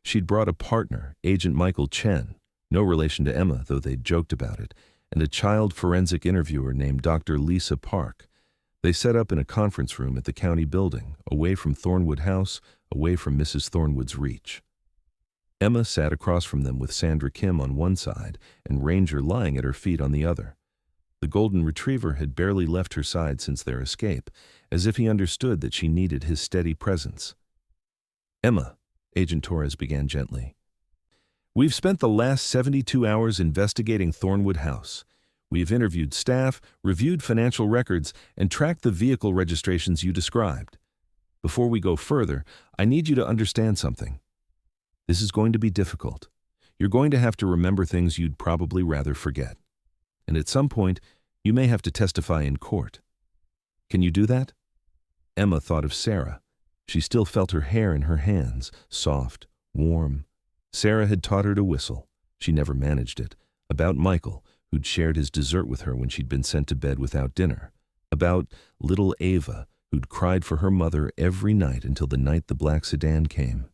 She'd brought a partner, Agent Michael Chen, no relation to Emma, though they'd joked about it, and a child forensic interviewer named Dr. Lisa Park. They set up in a conference room at the county building, away from Thornwood House, away from Mrs. Thornwood's reach. Emma sat across from them with Sandra Kim on one side and Ranger lying at her feet on the other. The golden retriever had barely left her side since their escape, as if he understood that she needed his steady presence. "Emma," Agent Torres began gently, "we've spent the last 72 hours investigating Thornwood House. We've interviewed staff, reviewed financial records, and tracked the vehicle registrations you described. Before we go further, I need you to understand something. This is going to be difficult. You're going to have to remember things you'd probably rather forget. And at some point, you may have to testify in court. Can you do that?" Emma thought of Sarah. She still felt her hair in her hands, soft, warm. Sarah had taught her to whistle. She never managed it. About Michael, who'd shared his dessert with her when she'd been sent to bed without dinner. About little Ava, who'd cried for her mother every night until the night the black sedan came.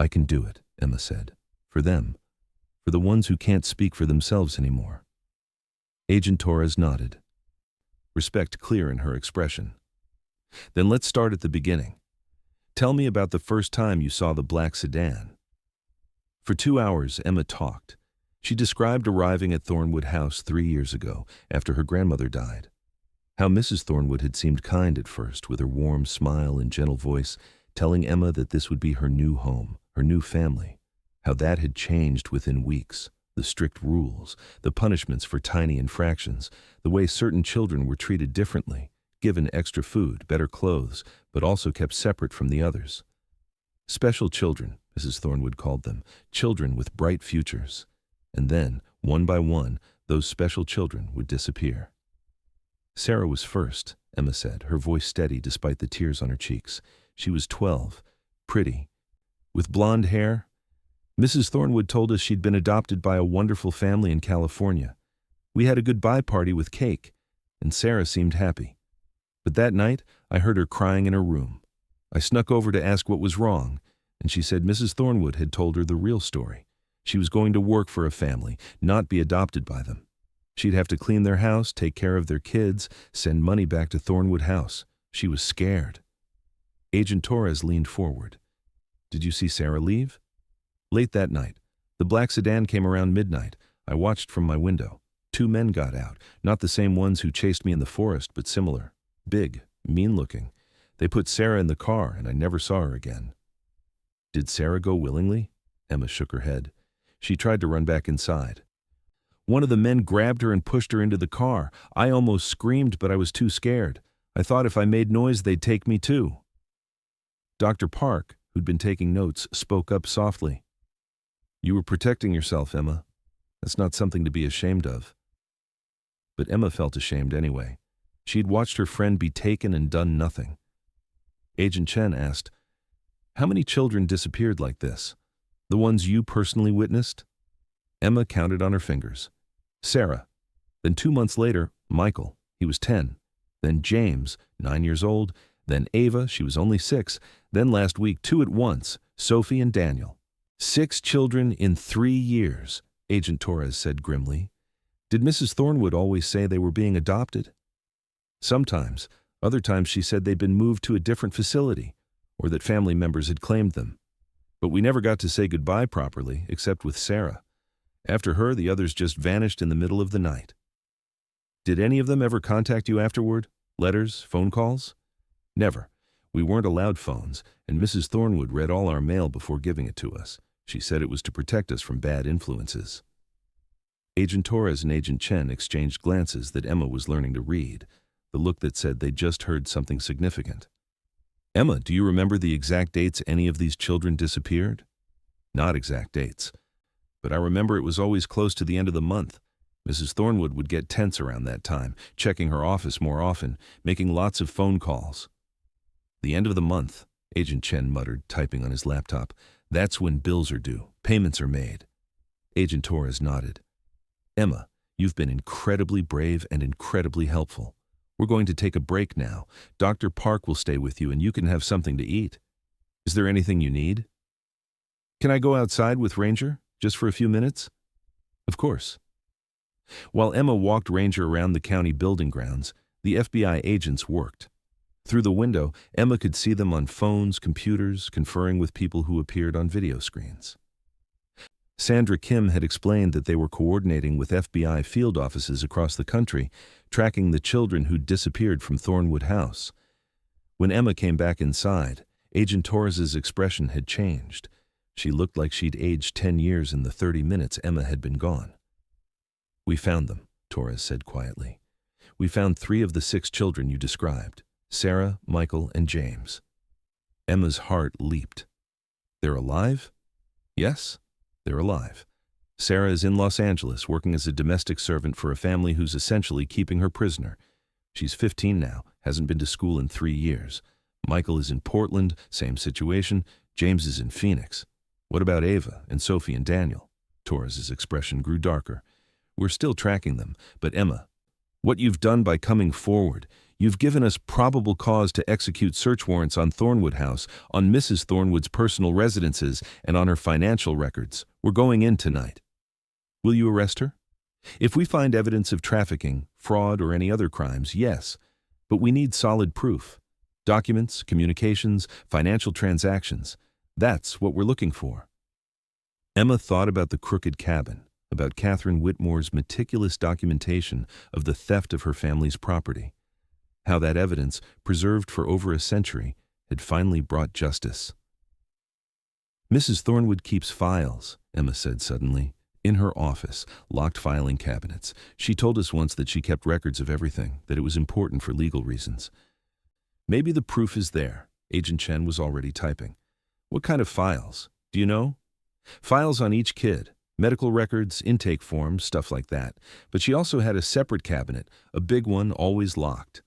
"I can do it," Emma said. "For them. For the ones who can't speak for themselves anymore." Agent Torres nodded, respect clear in her expression. "Then let's start at the beginning. Tell me about the first time you saw the black sedan." For 2 hours, Emma talked. She described arriving at Thornwood House 3 years ago, after her grandmother died. How Mrs. Thornwood had seemed kind at first, with her warm smile and gentle voice, telling Emma that this would be her new home, her new family. How that had changed within weeks. The strict rules, the punishments for tiny infractions, the way certain children were treated differently, given extra food, better clothes, but also kept separate from the others. Special children, Mrs. Thornwood called them, children with bright futures. And then, one by one, those special children would disappear. Sarah was first, Emma said, her voice steady despite the tears on her cheeks. She was 12, pretty, with blonde hair. Mrs. Thornwood told us she'd been adopted by a wonderful family in California. We had a goodbye party with cake, and Sarah seemed happy. But that night, I heard her crying in her room. I snuck over to ask what was wrong, and she said Mrs. Thornwood had told her the real story. She was going to work for a family, not be adopted by them. She'd have to clean their house, take care of their kids, send money back to Thornwood House. She was scared. Agent Torres leaned forward. "Did you see Sarah leave?" "Late that night. The black sedan came around midnight. I watched from my window. 2 men got out, not the same ones who chased me in the forest, but similar. Big, mean-looking. They put Sarah in the car, and I never saw her again." "Did Sarah go willingly?" Emma shook her head. "She tried to run back inside. One of the men grabbed her and pushed her into the car. I almost screamed, but I was too scared. I thought if I made noise, they'd take me too." Dr. Park, who'd been taking notes, spoke up softly. "You were protecting yourself, Emma. That's not something to be ashamed of." But Emma felt ashamed anyway. She'd watched her friend be taken and done nothing. Agent Chen asked, "How many children disappeared like this? The ones you personally witnessed?" Emma counted on her fingers. Sarah. Then 2 months later, Michael. He was 10. Then James, 9 years old. Then Ava, she was only 6. Then last week, 2 at once, Sophie and Daniel. 6 children in 3 years, Agent Torres said grimly. "Did Mrs. Thornwood always say they were being adopted?" "Sometimes. Other times she said they'd been moved to a different facility, or that family members had claimed them. But we never got to say goodbye properly, except with Sarah. After her, the others just vanished in the middle of the night." "Did any of them ever contact you afterward? Letters, phone calls?" "Never. We weren't allowed phones, and Mrs. Thornwood read all our mail before giving it to us. She said it was to protect us from bad influences." Agent Torres and Agent Chen exchanged glances that Emma was learning to read, the look that said they'd just heard something significant. "Emma, do you remember the exact dates any of these children disappeared?" "Not exact dates. But I remember it was always close to the end of the month. Mrs. Thornwood would get tense around that time, checking her office more often, making lots of phone calls." "The end of the month," Agent Chen muttered, typing on his laptop. "That's when bills are due, payments are made." Agent Torres nodded. "Emma, you've been incredibly brave and incredibly helpful. We're going to take a break now. Dr. Park will stay with you and you can have something to eat. Is there anything you need?" "Can I go outside with Ranger, just for a few minutes?" "Of course." While Emma walked Ranger around the county building grounds, the FBI agents worked. Through the window, Emma could see them on phones, computers, conferring with people who appeared on video screens. Sandra Kim had explained that they were coordinating with FBI field offices across the country, tracking the children who'd disappeared from Thornwood House. When Emma came back inside, Agent Torres's expression had changed. She looked like she'd aged 10 years in the 30 minutes Emma had been gone. "We found them," Torres said quietly. "We found 3 of the 6 children you described, Sarah, Michael, and James." Emma's heart leaped. "They're alive?" "Yes, they're alive. Sarah is in Los Angeles working as a domestic servant for a family who's essentially keeping her prisoner. She's 15 now, hasn't been to school in 3 years. Michael is in Portland, same situation. James is in Phoenix. What about Ava and Sophie and Daniel?" Torres's expression grew darker. "We're still tracking them, but Emma, what you've done by coming forward, you've given us probable cause to execute search warrants on Thornwood House, on Mrs. Thornwood's personal residences, and on her financial records. We're going in tonight. Will you arrest her? If we find evidence of trafficking, fraud, or any other crimes, yes, but we need solid proof. Documents, communications, financial transactions. That's what we're looking for. Emma thought about the crooked cabin, about Catherine Whitmore's meticulous documentation of the theft of her family's property, how that evidence, preserved for over a century, had finally brought justice. Mrs. Thornwood keeps files, Emma said suddenly, in her office, locked filing cabinets. She told us once that she kept records of everything, that it was important for legal reasons. Maybe the proof is there. Agent Chen was already typing. What kind of files? Do you know? Files on each kid, medical records, intake forms, stuff like that. But she also had a separate cabinet, a big one, always locked.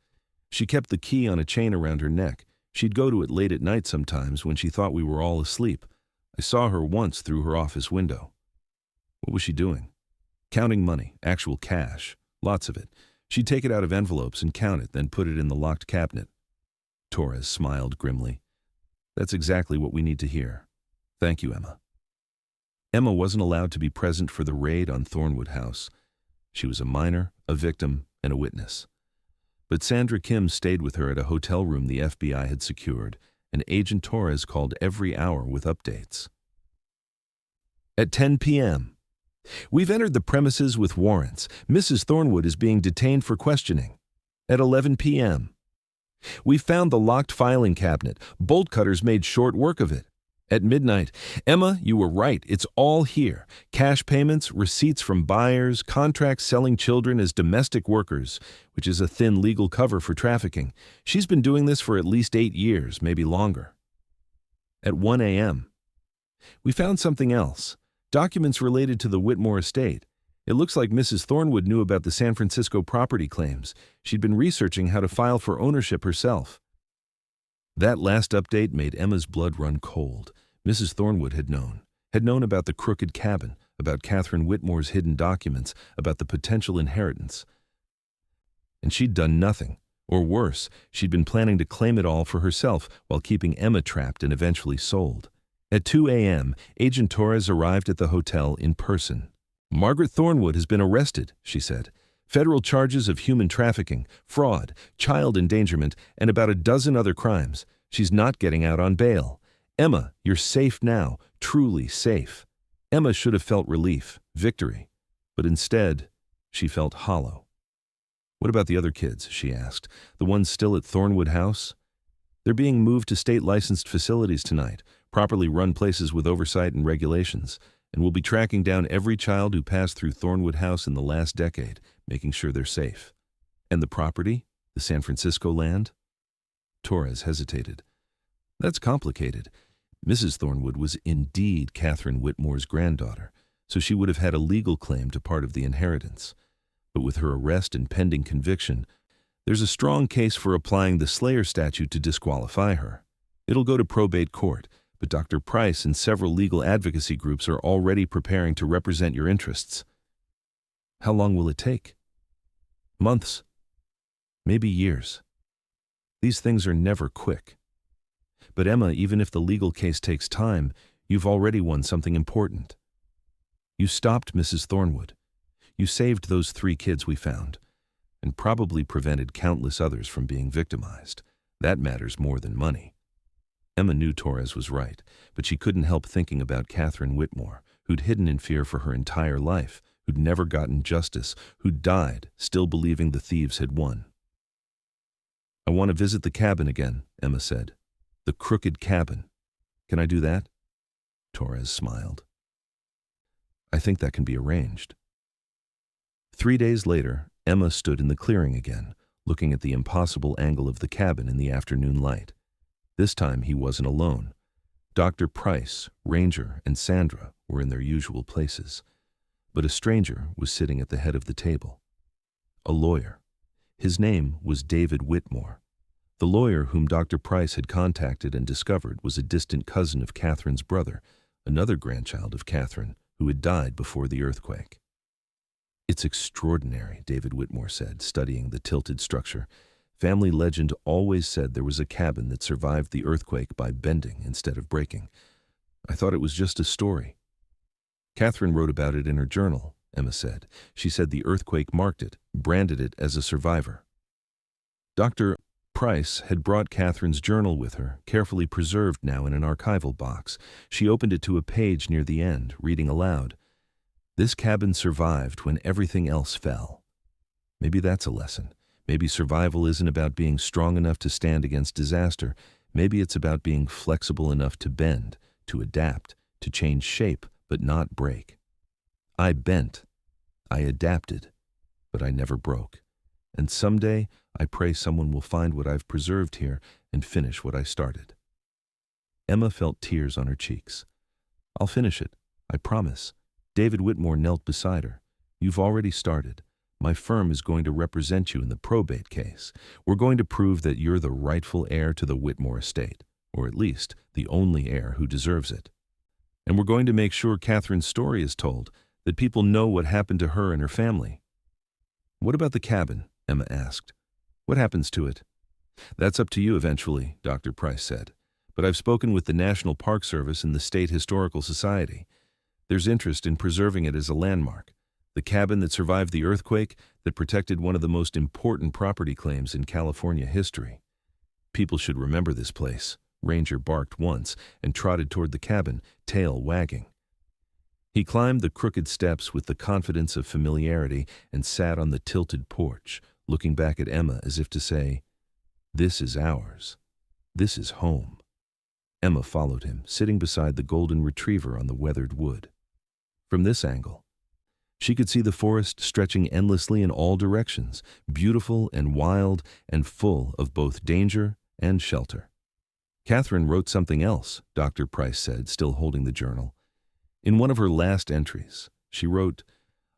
She kept the key on a chain around her neck. She'd go to it late at night sometimes when she thought we were all asleep. I saw her once through her office window. What was she doing? Counting money, actual cash, lots of it. She'd take it out of envelopes and count it, then put it in the locked cabinet. Torres smiled grimly. That's exactly what we need to hear. Thank you, Emma. Emma wasn't allowed to be present for the raid on Thornwood House. She was a minor, a victim, and a witness. But Sandra Kim stayed with her at a hotel room the FBI had secured, and Agent Torres called every hour with updates. At 10 p.m. We've entered the premises with warrants. Mrs. Thornwood is being detained for questioning. At 11 p.m. We found the locked filing cabinet. Bolt cutters made short work of it. At midnight, Emma, you were right. It's all here. Cash payments, receipts from buyers, contracts selling children as domestic workers, which is a thin legal cover for trafficking. She's been doing this for at least 8 years, maybe longer. At 1 a.m. We found something else. Documents related to the Whitmore estate. It looks like Mrs. Thornwood knew about the San Francisco property claims. She'd been researching how to file for ownership herself. That last update made Emma's blood run cold. Mrs. Thornwood had known about the crooked cabin, about Catherine Whitmore's hidden documents, about the potential inheritance. And she'd done nothing. Or worse, she'd been planning to claim it all for herself while keeping Emma trapped and eventually sold. At 2 a.m., Agent Torres arrived at the hotel in person. Margaret Thornwood has been arrested, she said. Federal charges of human trafficking, fraud, child endangerment, and about a dozen other crimes. She's not getting out on bail. Emma, you're safe now, truly safe. Emma should have felt relief, victory. But instead, she felt hollow. What about the other kids, she asked, the ones still at Thornwood House? They're being moved to state-licensed facilities tonight, properly run places with oversight and regulations, and we'll be tracking down every child who passed through Thornwood House in the last decade, making sure they're safe. And the property? The San Francisco land? Torres hesitated. That's complicated. Mrs. Thornwood was indeed Catherine Whitmore's granddaughter, so she would have had a legal claim to part of the inheritance. But with her arrest and pending conviction, there's a strong case for applying the Slayer statute to disqualify her. It'll go to probate court, but Dr. Price and several legal advocacy groups are already preparing to represent your interests. How long will it take? Months. Maybe years. These things are never quick. But Emma, even if the legal case takes time, you've already won something important. You stopped Mrs. Thornwood. You saved those 3 kids we found, and probably prevented countless others from being victimized. That matters more than money. Emma knew Torres was right, but she couldn't help thinking about Catherine Whitmore, who'd hidden in fear for her entire life, who'd never gotten justice, who'd died, still believing the thieves had won. I want to visit the cabin again, Emma said. The crooked cabin. Can I do that? Torres smiled. I think that can be arranged. 3 days later, Emma stood in the clearing again, looking at the impossible angle of the cabin in the afternoon light. This time he wasn't alone. Dr. Price, Ranger, and Sandra were in their usual places, but a stranger was sitting at the head of the table. A lawyer. His name was David Whitmore. The lawyer whom Dr. Price had contacted and discovered was a distant cousin of Catherine's brother, another grandchild of Catherine, who had died before the earthquake. It's extraordinary, David Whitmore said, studying the tilted structure. Family legend always said there was a cabin that survived the earthquake by bending instead of breaking. I thought it was just a story. Catherine wrote about it in her journal, Emma said. She said the earthquake marked it, branded it as a survivor. Dr. Price had brought Catherine's journal with her, carefully preserved now in an archival box. She opened it to a page near the end, reading aloud. "This cabin survived when everything else fell." Maybe that's a lesson. Maybe survival isn't about being strong enough to stand against disaster. Maybe it's about being flexible enough to bend, to adapt, to change shape, but not break. I bent. I adapted. But I never broke. And someday, I pray someone will find what I've preserved here and finish what I started. Emma felt tears on her cheeks. "I'll finish it. I promise." David Whitmore knelt beside her. "You've already started. My firm is going to represent you in the probate case. We're going to prove that you're the rightful heir to the Whitmore estate, or at least the only heir who deserves it. And we're going to make sure Catherine's story is told, that people know what happened to her and her family." "What about the cabin?" Emma asked. "What happens to it?" "That's up to you eventually," Dr. Price said. "But I've spoken with the National Park Service and the State Historical Society. There's interest in preserving it as a landmark. The cabin that survived the earthquake, that protected one of the most important property claims in California history. People should remember this place." Ranger barked once and trotted toward the cabin, tail wagging. He climbed the crooked steps with the confidence of familiarity and sat on the tilted porch, looking back at Emma as if to say, "This is ours. This is home." Emma followed him, sitting beside the golden retriever on the weathered wood. From this angle, she could see the forest stretching endlessly in all directions, beautiful and wild and full of both danger and shelter. "Catherine wrote something else," Dr. Price said, still holding the journal. "In one of her last entries, she wrote,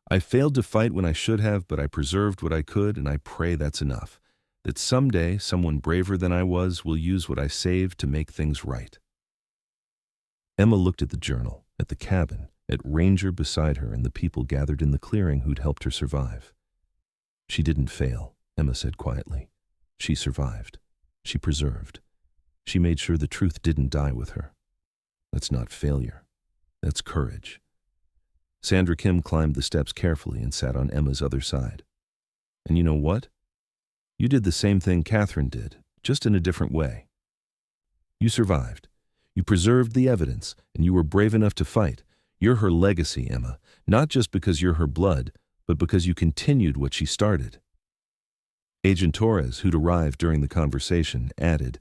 'I failed to fight when I should have, but I preserved what I could, and I pray that's enough. That someday someone braver than I was will use what I saved to make things right.'" Emma looked at the journal, at the cabin, at Ranger beside her and the people gathered in the clearing who'd helped her survive. "She didn't fail," Emma said quietly. "She survived. She preserved. She made sure the truth didn't die with her. That's not failure. That's courage." Sandra Kim climbed the steps carefully and sat on Emma's other side. "And you know what? You did the same thing Catherine did, just in a different way. You survived. You preserved the evidence, and you were brave enough to fight. You're her legacy, Emma, not just because you're her blood, but because you continued what she started." Agent Torres, who'd arrived during the conversation, added,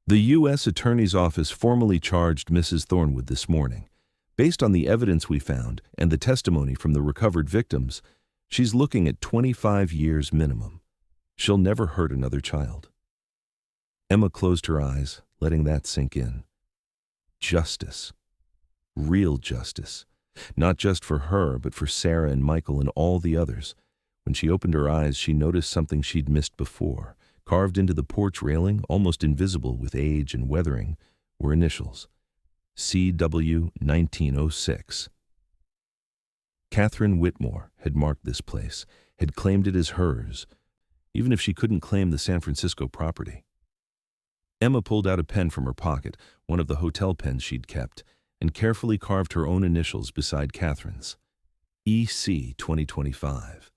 "The U.S. Attorney's Office formally charged Mrs. Thornwood this morning. Based on the evidence we found and the testimony from the recovered victims, she's looking at 25 years minimum. She'll never hurt another child." Emma closed her eyes, letting that sink in. Justice. Real justice. Not just for her, but for Sarah and Michael and all the others. When she opened her eyes, she noticed something she'd missed before. Carved into the porch railing, almost invisible with age and weathering, were initials. CW 1906. Catherine Whitmore had marked this place, had claimed it as hers, even if she couldn't claim the San Francisco property. Emma pulled out a pen from her pocket, one of the hotel pens she'd kept, and carefully carved her own initials beside Catherine's. EC 2025.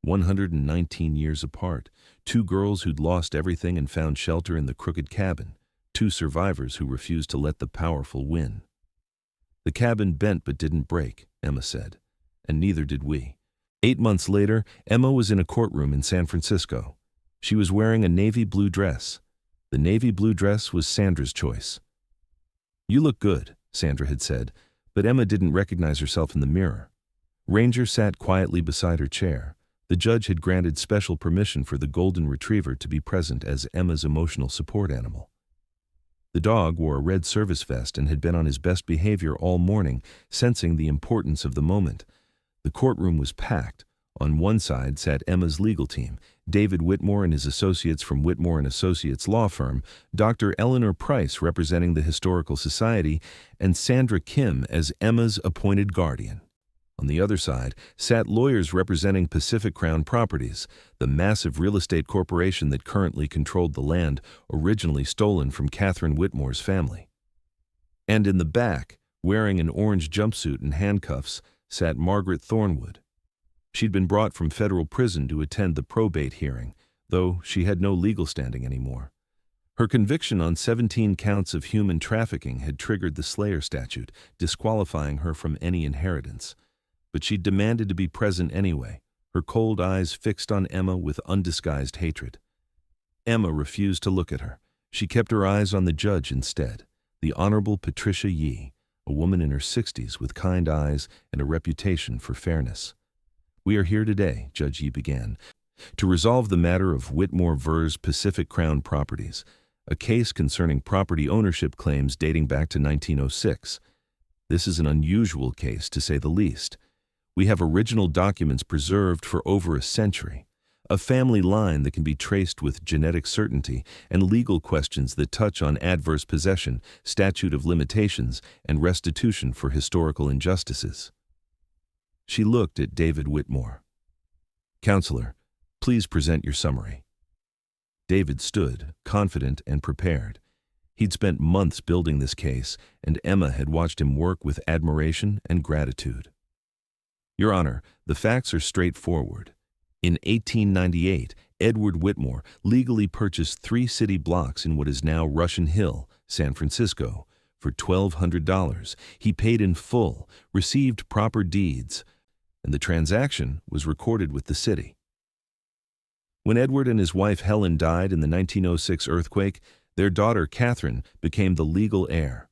119 years apart, two girls who'd lost everything and found shelter in the crooked cabin, two survivors who refused to let the powerful win. "The cabin bent but didn't break," Emma said, "and neither did we." 8 months later, Emma was in a courtroom in San Francisco. She was wearing a navy blue dress. The navy blue dress was Sandra's choice. "You look good," Sandra had said, but Emma didn't recognize herself in the mirror. Ranger sat quietly beside her chair. The judge had granted special permission for the golden retriever to be present as Emma's emotional support animal. The dog wore a red service vest and had been on his best behavior all morning, sensing the importance of the moment. The courtroom was packed. On one side sat Emma's legal team, David Whitmore and his associates from Whitmore and Associates law firm, Dr. Eleanor Price representing the Historical Society, and Sandra Kim as Emma's appointed guardian. On the other side sat lawyers representing Pacific Crown Properties, the massive real estate corporation that currently controlled the land originally stolen from Catherine Whitmore's family. And in the back, wearing an orange jumpsuit and handcuffs, sat Margaret Thornwood. She'd been brought from federal prison to attend the probate hearing, though she had no legal standing anymore. Her conviction on 17 counts of human trafficking had triggered the Slayer statute, disqualifying her from any inheritance. But she demanded to be present anyway, her cold eyes fixed on Emma with undisguised hatred. Emma refused to look at her. She kept her eyes on the judge instead, the Honorable Patricia Yee, a woman in her 60s with kind eyes and a reputation for fairness. "We are here today," Judge Yee began, "to resolve the matter of Whitmore vs. Pacific Crown Properties, a case concerning property ownership claims dating back to 1906. This is an unusual case, to say the least. We have original documents preserved for over a century, a family line that can be traced with genetic certainty, and legal questions that touch on adverse possession, statute of limitations, and restitution for historical injustices." She looked at David Whitmore. "Counselor, please present your summary." David stood, confident and prepared. He'd spent months building this case, and Emma had watched him work with admiration and gratitude. "Your Honor, the facts are straightforward. In 1898, Edward Whitmore legally purchased 3 city blocks in what is now Russian Hill, San Francisco, for $1,200. He paid in full, received proper deeds, and the transaction was recorded with the city. When Edward and his wife Helen died in the 1906 earthquake, their daughter Catherine became the legal heir.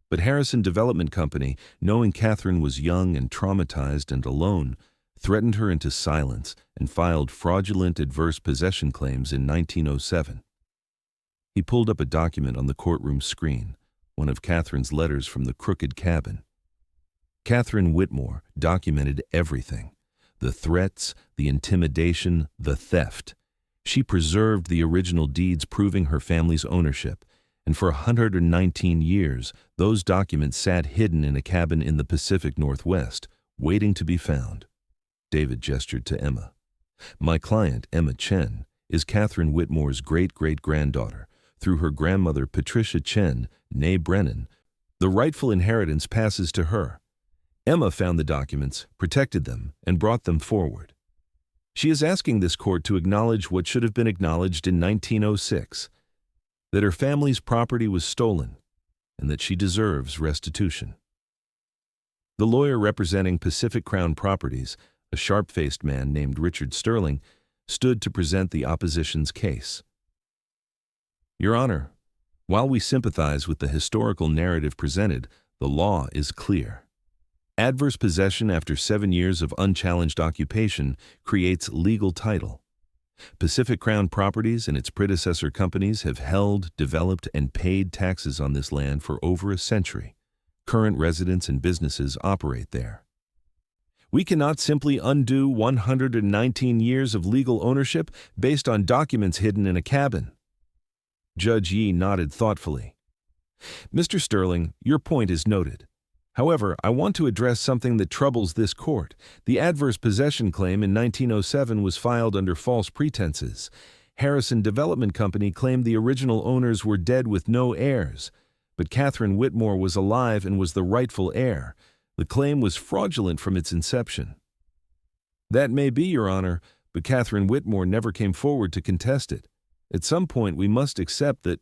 But Harrison Development Company, knowing Catherine was young and traumatized and alone, threatened her into silence and filed fraudulent adverse possession claims in 1907. He pulled up a document on the courtroom screen, one of Catherine's letters from the crooked cabin. Catherine Whitmore documented everything: the threats, the intimidation, the theft. She preserved the original deeds proving her family's ownership, and for 119 years, those documents sat hidden in a cabin in the Pacific Northwest, waiting to be found. David gestured to Emma. "My client, Emma Chen, is Catherine Whitmore's great-great-granddaughter. Through her grandmother, Patricia Chen, née Brennan, the rightful inheritance passes to her. Emma found the documents, protected them, and brought them forward. She is asking this court to acknowledge what should have been acknowledged in 1906, that her family's property was stolen, and that she deserves restitution." The lawyer representing Pacific Crown Properties, a sharp-faced man named Richard Sterling, stood to present the opposition's case. "Your Honor, while we sympathize with the historical narrative presented, the law is clear. Adverse possession after 7 years of unchallenged occupation creates legal title. Pacific Crown Properties and its predecessor companies have held, developed, and paid taxes on this land for over a century. Current residents and businesses operate there. We cannot simply undo 119 years of legal ownership based on documents hidden in a cabin." Judge Yee nodded thoughtfully. "Mr. Sterling, your point is noted. However, I want to address something that troubles this court. The adverse possession claim in 1907 was filed under false pretenses. Harrison Development Company claimed the original owners were dead with no heirs, but Catherine Whitmore was alive and was the rightful heir. The claim was fraudulent from its inception." "That may be, Your Honor, but Catherine Whitmore never came forward to contest it. At some point, we must accept that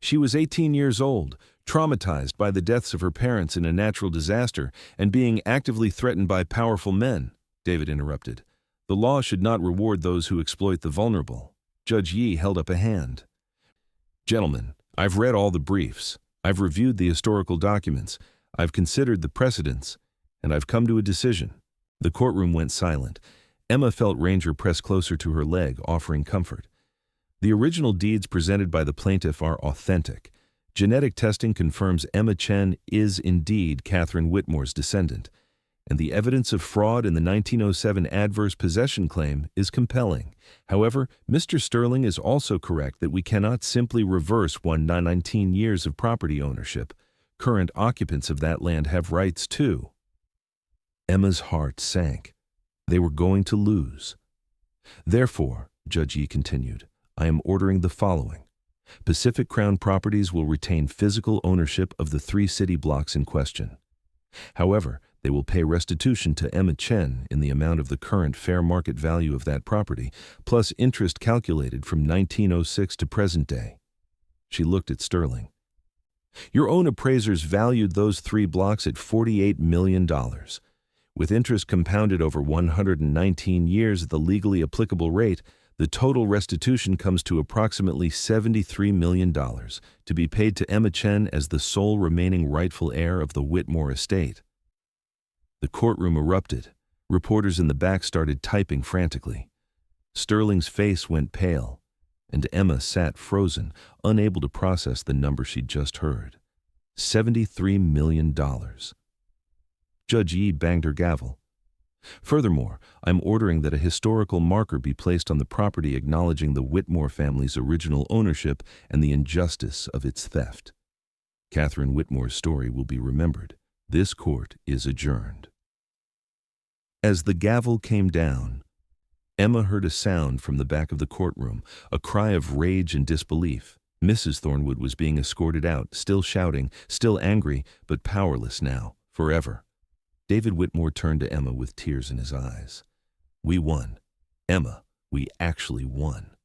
she was 18 years old, traumatized by the deaths of her parents in a natural disaster, and being actively threatened by powerful men," David interrupted. "The law should not reward those who exploit the vulnerable." Judge Yee held up a hand. "Gentlemen, I've read all the briefs. I've reviewed the historical documents. I've considered the precedents, and I've come to a decision." The courtroom went silent. Emma felt Ranger press closer to her leg, offering comfort. The original deeds presented by the plaintiff are authentic. Genetic testing confirms Emma Chen is indeed Catherine Whitmore's descendant, and the evidence of fraud in the 1907 adverse possession claim is compelling. However, Mr. Sterling is also correct that we cannot simply reverse 119 years of property ownership. Current occupants of that land have rights too. Emma's heart sank. They were going to lose. "Therefore," Judge Yee continued, "I am ordering the following. Pacific Crown Properties will retain physical ownership of the 3 city blocks in question. However, They will pay restitution to Emma Chen in the amount of the current fair market value of that property, plus interest calculated from 1906 to present day. She looked at Sterling. Your own appraisers valued those 3 blocks at $48 million. With interest compounded over 119 years at the legally applicable rate, the total restitution comes to approximately $73 million, to be paid to Emma Chen as the sole remaining rightful heir of the Whitmore estate. The courtroom erupted. Reporters in the back started typing frantically. Sterling's face went pale, and Emma sat frozen, unable to process the number she'd just heard. $73 million. Judge Yi banged her gavel. Furthermore, I'm ordering that a historical marker be placed on the property acknowledging the Whitmore family's original ownership and the injustice of its theft. Catherine Whitmore's story will be remembered. This court is adjourned. As the gavel came down, Emma heard a sound from the back of the courtroom, a cry of rage and disbelief. Mrs. Thornwood was being escorted out, still shouting, still angry, but powerless now, forever. David Whitmore turned to Emma with tears in his eyes. We won. Emma, we actually won.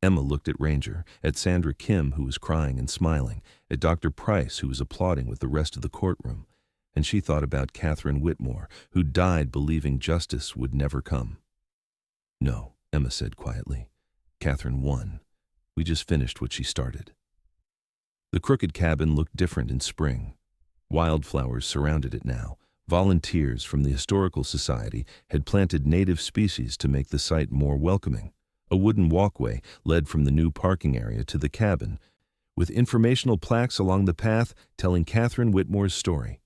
Emma looked at Ranger, at Sandra Kim, who was crying and smiling, at Dr. Price, who was applauding with the rest of the courtroom, and she thought about Catherine Whitmore, who died believing justice would never come. No, Emma said quietly. Catherine won. We just finished what she started. The crooked cabin looked different in spring. Wildflowers surrounded it now. Volunteers from the Historical Society had planted native species to make the site more welcoming. A wooden walkway led from the new parking area to the cabin, with informational plaques along the path telling Catherine Whitmore's story.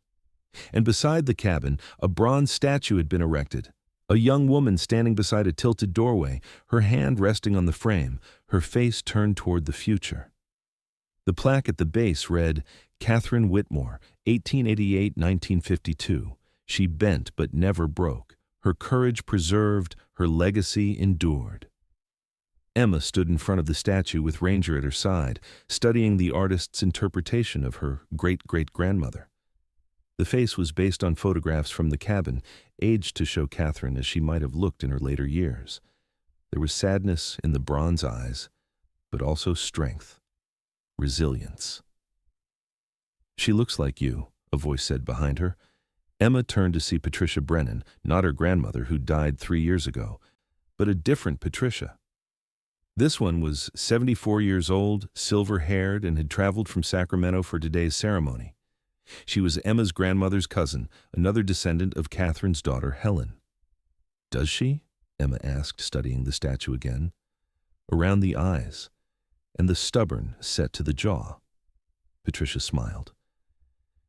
And beside the cabin, a bronze statue had been erected. A young woman standing beside a tilted doorway, her hand resting on the frame, her face turned toward the future. The plaque at the base read, Catherine Whitmore, 1888-1952. She bent but never broke. Her courage preserved, her legacy endured. Emma stood in front of the statue with Ranger at her side, studying the artist's interpretation of her great-great-grandmother. The face was based on photographs from the cabin, aged to show Catherine as she might have looked in her later years. There was sadness in the bronze eyes, but also strength, resilience. She looks like you, a voice said behind her. Emma turned to see Patricia Brennan, not her grandmother who died 3 years ago, but a different Patricia. This one was 74 years old, silver-haired, and had traveled from Sacramento for today's ceremony. She was Emma's grandmother's cousin, another descendant of Catherine's daughter, Helen. Does she? Emma asked, studying the statue again. Around the eyes, and the stubborn set to the jaw. Patricia smiled.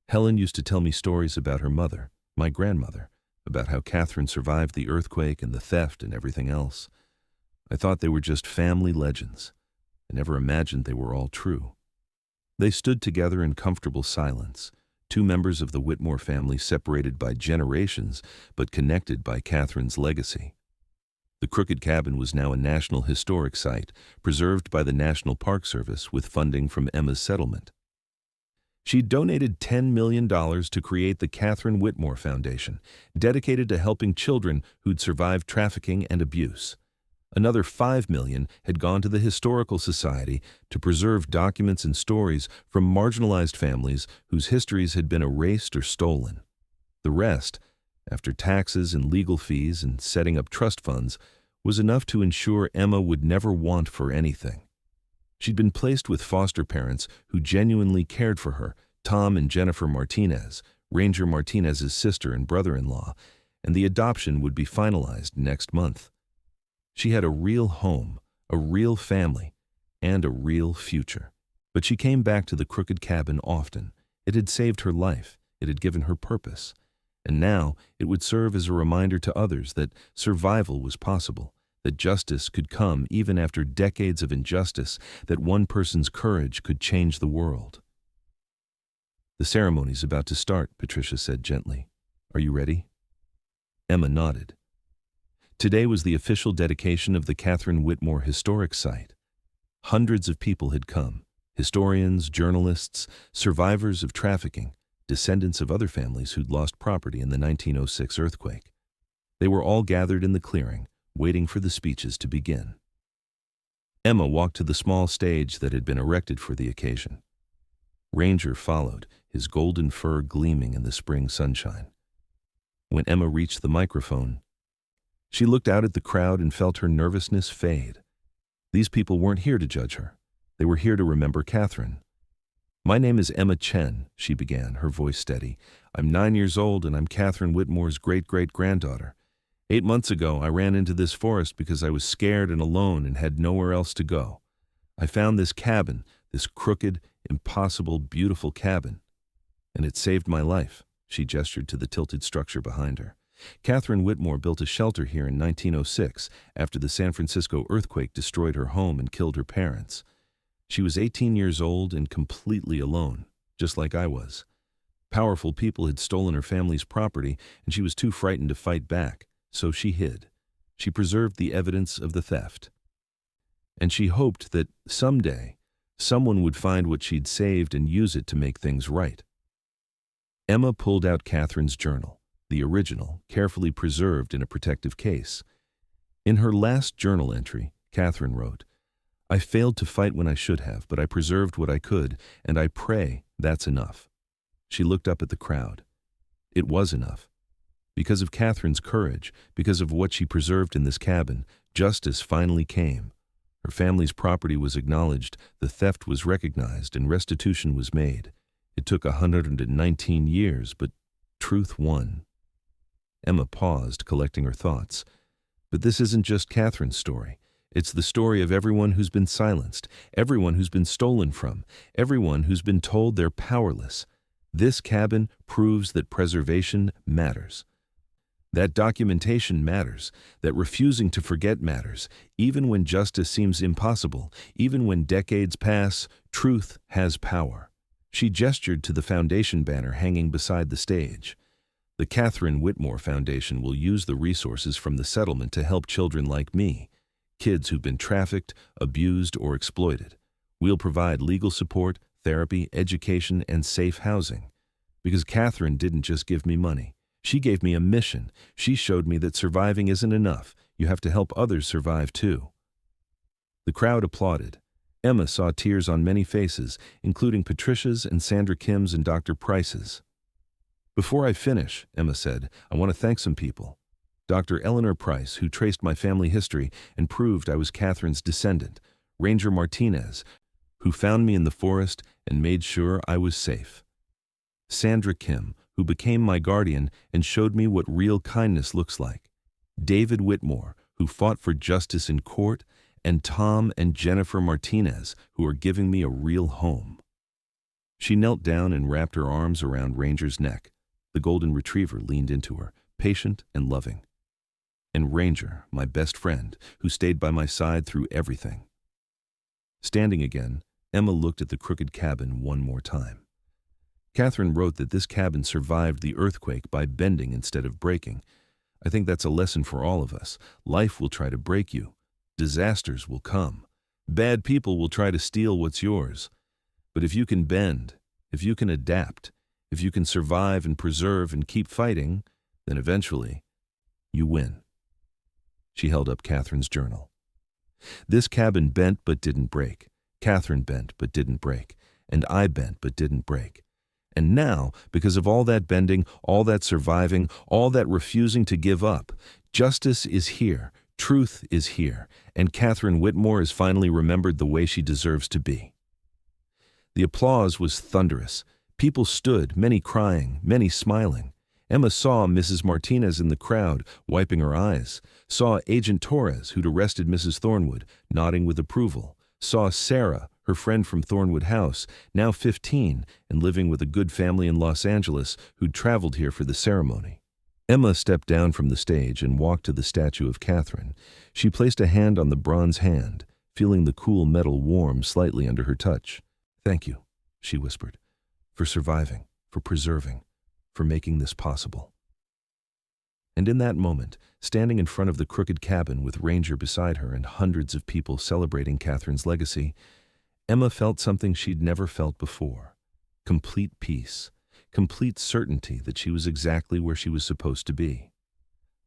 Helen used to tell me stories about her mother, my grandmother, about how Catherine survived the earthquake and the theft and everything else. I thought they were just family legends. I never imagined they were all true. They stood together in comfortable silence, 2 members of the Whitmore family separated by generations, but connected by Catherine's legacy. The crooked cabin was now a National Historic Site, preserved by the National Park Service with funding from Emma's settlement. She donated $10 million to create the Catherine Whitmore Foundation, dedicated to helping children who'd survived trafficking and abuse. Another $5 million had gone to the Historical Society to preserve documents and stories from marginalized families whose histories had been erased or stolen. The rest, after taxes and legal fees and setting up trust funds, was enough to ensure Emma would never want for anything. She'd been placed with foster parents who genuinely cared for her, Tom and Jennifer Martinez, Ranger Martinez's sister and brother-in-law, and the adoption would be finalized next month. She had a real home, a real family, and a real future. But she came back to the crooked cabin often. It had saved her life. It had given her purpose. And now it would serve as a reminder to others that survival was possible, that justice could come even after decades of injustice, that one person's courage could change the world. The ceremony's about to start, Patricia said gently. Are you ready? Emma nodded. Today was the official dedication of the Catherine Whitmore Historic Site. Hundreds of people had come, historians, journalists, survivors of trafficking, descendants of other families who'd lost property in the 1906 earthquake. They were all gathered in the clearing, waiting for the speeches to begin. Emma walked to the small stage that had been erected for the occasion. Ranger followed, his golden fur gleaming in the spring sunshine. When Emma reached the microphone, she looked out at the crowd and felt her nervousness fade. These people weren't here to judge her. They were here to remember Catherine. "My name is Emma Chen," she began, her voice steady. "I'm 9 years old and I'm Catherine Whitmore's great-great-granddaughter. 8 months ago, I ran into this forest because I was scared and alone and had nowhere else to go. I found this cabin, this crooked, impossible, beautiful cabin. And it saved my life." She gestured to the tilted structure behind her. Catherine Whitmore built a shelter here in 1906 after the San Francisco earthquake destroyed her home and killed her parents. She was 18 years old and completely alone, just like I was. Powerful people had stolen her family's property, and she was too frightened to fight back, so she hid. She preserved the evidence of the theft. And she hoped that someday, someone would find what she'd saved and use it to make things right. Emma pulled out Catherine's journal, the original, carefully preserved in a protective case. In her last journal entry, Catherine wrote, "I failed to fight when I should have, but I preserved what I could, and I pray that's enough." She looked up at the crowd. It was enough. Because of Catherine's courage, because of what she preserved in this cabin, justice finally came. Her family's property was acknowledged, the theft was recognized, and restitution was made. It took 119 years, but truth won. Emma paused, collecting her thoughts. But this isn't just Catherine's story. It's the story of everyone who's been silenced, everyone who's been stolen from, everyone who's been told they're powerless. This cabin proves that preservation matters. That documentation matters, that refusing to forget matters, even when justice seems impossible, even when decades pass, truth has power. She gestured to the foundation banner hanging beside the stage. The Catherine Whitmore Foundation will use the resources from the settlement to help children like me, kids who've been trafficked, abused, or exploited. We'll provide legal support, therapy, education, and safe housing. Because Catherine didn't just give me money. She gave me a mission. She showed me that surviving isn't enough. You have to help others survive too. The crowd applauded. Emma saw tears on many faces, including Patricia's and Sandra Kim's and Dr. Price's. "Before I finish," Emma said, "I want to thank some people. Dr. Eleanor Price, who traced my family history and proved I was Catherine's descendant. Ranger Martinez, who found me in the forest and made sure I was safe. Sandra Kim, who became my guardian and showed me what real kindness looks like. David Whitmore, who fought for justice in court, and Tom and Jennifer Martinez, who are giving me a real home." She knelt down and wrapped her arms around Ranger's neck. The golden retriever leaned into her, patient and loving. "And Ranger, my best friend, who stayed by my side through everything." Standing again, Emma looked at the crooked cabin one more time. Catherine wrote that this cabin survived the earthquake by bending instead of breaking. I think that's a lesson for all of us. Life will try to break you. Disasters will come. Bad people will try to steal what's yours. But if you can bend, if you can adapt, if you can survive and preserve and keep fighting, then eventually, you win. She held up Catherine's journal. "This cabin bent but didn't break. Catherine bent but didn't break. And I bent but didn't break. And now, because of all that bending, all that surviving, all that refusing to give up, justice is here, truth is here, and Catherine Whitmore is finally remembered the way she deserves to be." The applause was thunderous. People stood, many crying, many smiling. Emma saw Mrs. Martinez in the crowd, wiping her eyes, saw Agent Torres, who'd arrested Mrs. Thornwood, nodding with approval, saw Sarah, her friend from Thornwood House, now 15 and living with a good family in Los Angeles who'd traveled here for the ceremony. Emma stepped down from the stage and walked to the statue of Catherine. She placed a hand on the bronze hand, feeling the cool metal warm slightly under her touch. "Thank you," she whispered, "for surviving, for preserving, for making this possible." And in that moment, standing in front of the crooked cabin with Ranger beside her and hundreds of people celebrating Catherine's legacy, Emma felt something she'd never felt before. Complete peace. complete certainty that she was exactly where she was supposed to be.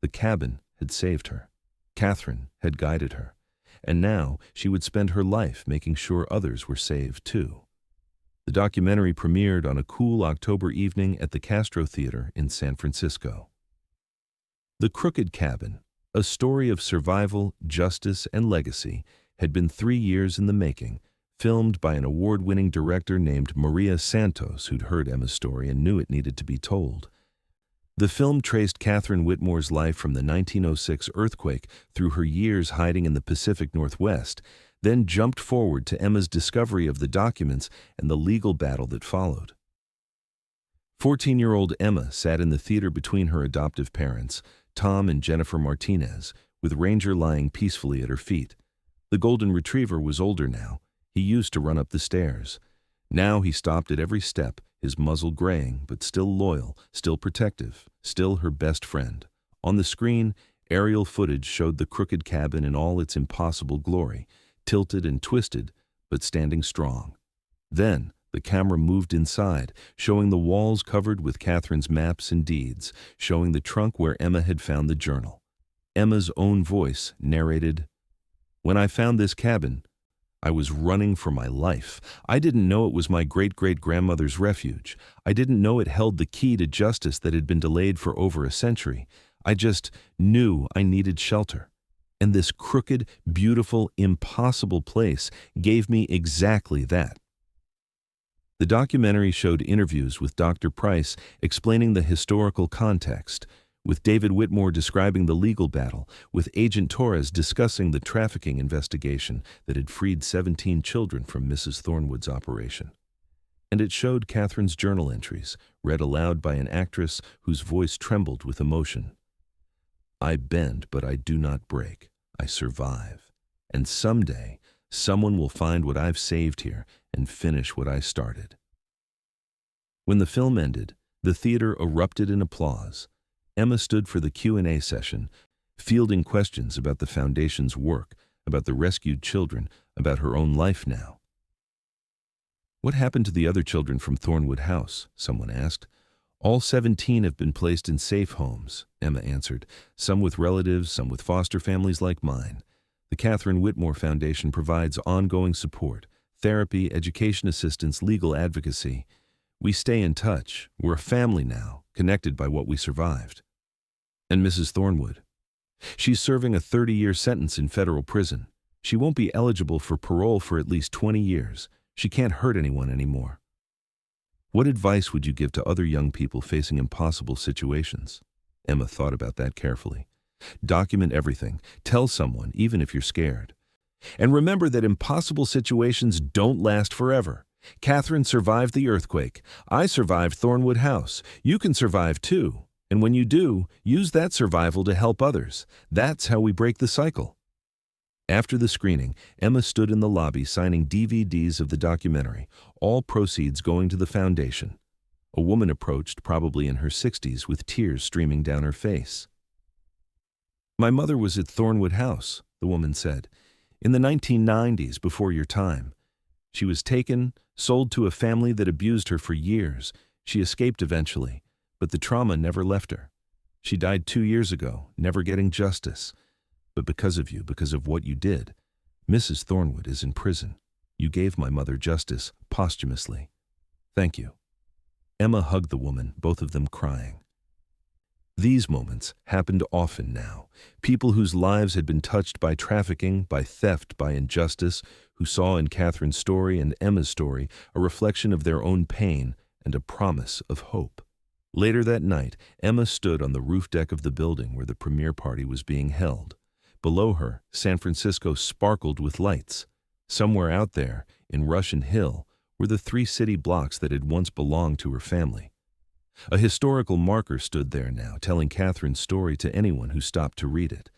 The cabin had saved her. Catherine had guided her. And now she would spend her life making sure others were saved too. The documentary premiered on a cool October evening at the Castro Theater in San Francisco. The Crooked Cabin, a story of survival, justice, and legacy, had been 3 years in the making, filmed by an award-winning director named Maria Santos, who'd heard Emma's story and knew it needed to be told. The film traced Catherine Whitmore's life from the 1906 earthquake through her years hiding in the Pacific Northwest, then jumped forward to Emma's discovery of the documents and the legal battle that followed. 14-year-old Emma sat in the theater between her adoptive parents, Tom and Jennifer Martinez, with Ranger lying peacefully at her feet. The golden retriever was older now. He used to run up the stairs. Now he stopped at every step, his muzzle graying, but still loyal, still protective, still her best friend. On the screen, aerial footage showed the Crooked Cabin in all its impossible glory, tilted and twisted, but standing strong. Then, the camera moved inside, showing the walls covered with Catherine's maps and deeds, showing the trunk where Emma had found the journal. Emma's own voice narrated, "When I found this cabin, I was running for my life. I didn't know it was my great-great-grandmother's refuge. I didn't know it held the key to justice that had been delayed for over a century. I just knew I needed shelter. And this crooked, beautiful, impossible place gave me exactly that." The documentary showed interviews with Dr. Price explaining the historical context, with David Whitmore describing the legal battle, with Agent Torres discussing the trafficking investigation that had freed 17 children from Mrs. Thornwood's operation. And it showed Catherine's journal entries, read aloud by an actress whose voice trembled with emotion. "I bend, but I do not break. I survive. And someday, someone will find what I've saved here and finish what I started." When the film ended, the theater erupted in applause. Emma stood for the Q&A session, fielding questions about the Foundation's work, about the rescued children, about her own life now. "What happened to the other children from Thornwood House?" someone asked. "All 17 have been placed in safe homes," Emma answered, "some with relatives, some with foster families like mine. The Catherine Whitmore Foundation provides ongoing support, therapy, education assistance, legal advocacy. We stay in touch. We're a family now, connected by what we survived." "And Mrs. Thornwood?" "She's serving a 30-year sentence in federal prison. She won't be eligible for parole for at least 20 years. She can't hurt anyone anymore." What advice would you give to other young people facing impossible situations? Emma thought about that carefully. Document everything. Tell someone, even if you're scared. And remember that impossible situations don't last forever. Catherine survived the earthquake. I survived Thornwood House. You can survive too. And when you do, use that survival to help others. That's how we break the cycle. After the screening, Emma stood in the lobby signing DVDs of the documentary, all proceeds going to the foundation. A woman approached, probably in her 60s, with tears streaming down her face. "My mother was at Thornwood House," the woman said, "in the 1990s, before your time. She was taken, sold to a family that abused her for years. She escaped eventually, but the trauma never left her. She died 2 years ago, never getting justice. But because of you, because of what you did, Mrs. Thornwood is in prison. You gave my mother justice posthumously. Thank you." Emma hugged the woman, both of them crying. These moments happened often now. People whose lives had been touched by trafficking, by theft, by injustice, who saw in Catherine's story and Emma's story a reflection of their own pain and a promise of hope. Later that night, Emma stood on the roof deck of the building where the premiere party was being held. Below her, San Francisco sparkled with lights. Somewhere out there, in Russian Hill, were the 3 city blocks that had once belonged to her family. A historical marker stood there now, telling Catherine's story to anyone who stopped to read it.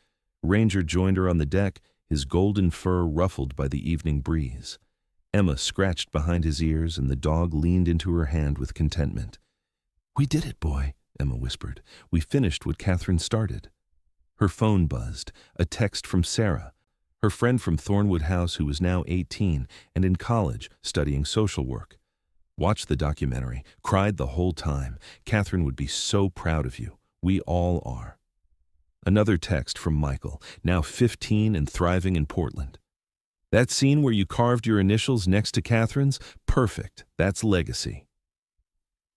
Ranger joined her on the deck, his golden fur ruffled by the evening breeze. Emma scratched behind his ears, and the dog leaned into her hand with contentment. "We did it, boy," Emma whispered. "We finished what Catherine started." Her phone buzzed, a text from Sarah, her friend from Thornwood House who was now 18 and in college studying social work. Watched the documentary, cried the whole time. Catherine would be so proud of you. We all are. Another text from Michael, now 15 and thriving in Portland. That scene where you carved your initials next to Catherine's? Perfect. That's legacy.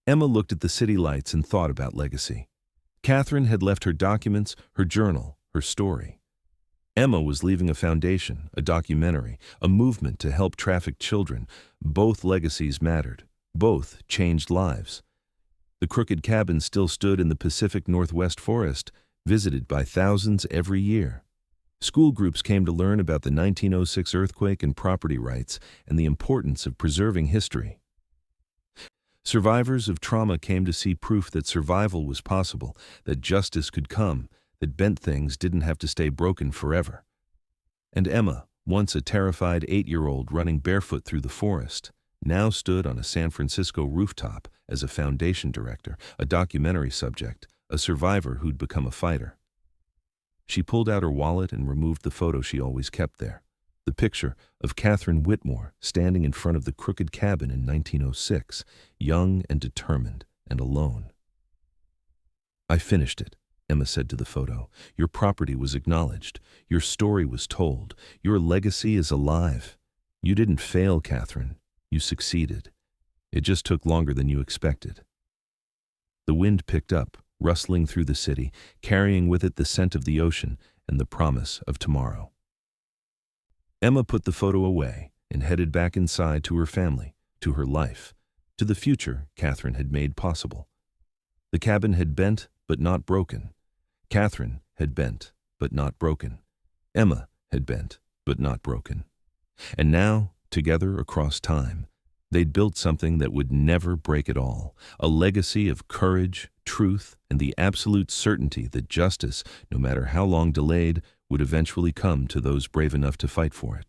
Emma looked at the city lights and thought about legacy. Catherine had left her documents, her journal, her story. Emma was leaving a foundation, a documentary, a movement to help trafficked children. Both legacies mattered. Both changed lives. The crooked cabin still stood in the Pacific Northwest forest, visited by thousands every year. School groups came to learn about the 1906 earthquake and property rights and the importance of preserving history. Survivors of trauma came to see proof that survival was possible, that justice could come, that bent things didn't have to stay broken forever. And Emma, once a terrified 8-year-old running barefoot through the forest, now stood on a San Francisco rooftop as a foundation director, a documentary subject, a survivor who'd become a fighter. She pulled out her wallet and removed the photo she always kept there, the picture of Catherine Whitmore standing in front of the crooked cabin in 1906, young and determined and alone. "I finished it," Emma said to the photo. "Your property was acknowledged. Your story was told. Your legacy is alive. You didn't fail, Catherine. You succeeded. It just took longer than you expected." The wind picked up, rustling through the city, carrying with it the scent of the ocean and the promise of tomorrow. Emma put the photo away and headed back inside to her family, to her life, to the future Catherine had made possible. The cabin had bent, but not broken. Catherine had bent, but not broken. Emma had bent, but not broken. And now, together across time, they'd built something that would never break at all, a legacy of courage, truth, and the absolute certainty that justice, no matter how long delayed, would eventually come to those brave enough to fight for it.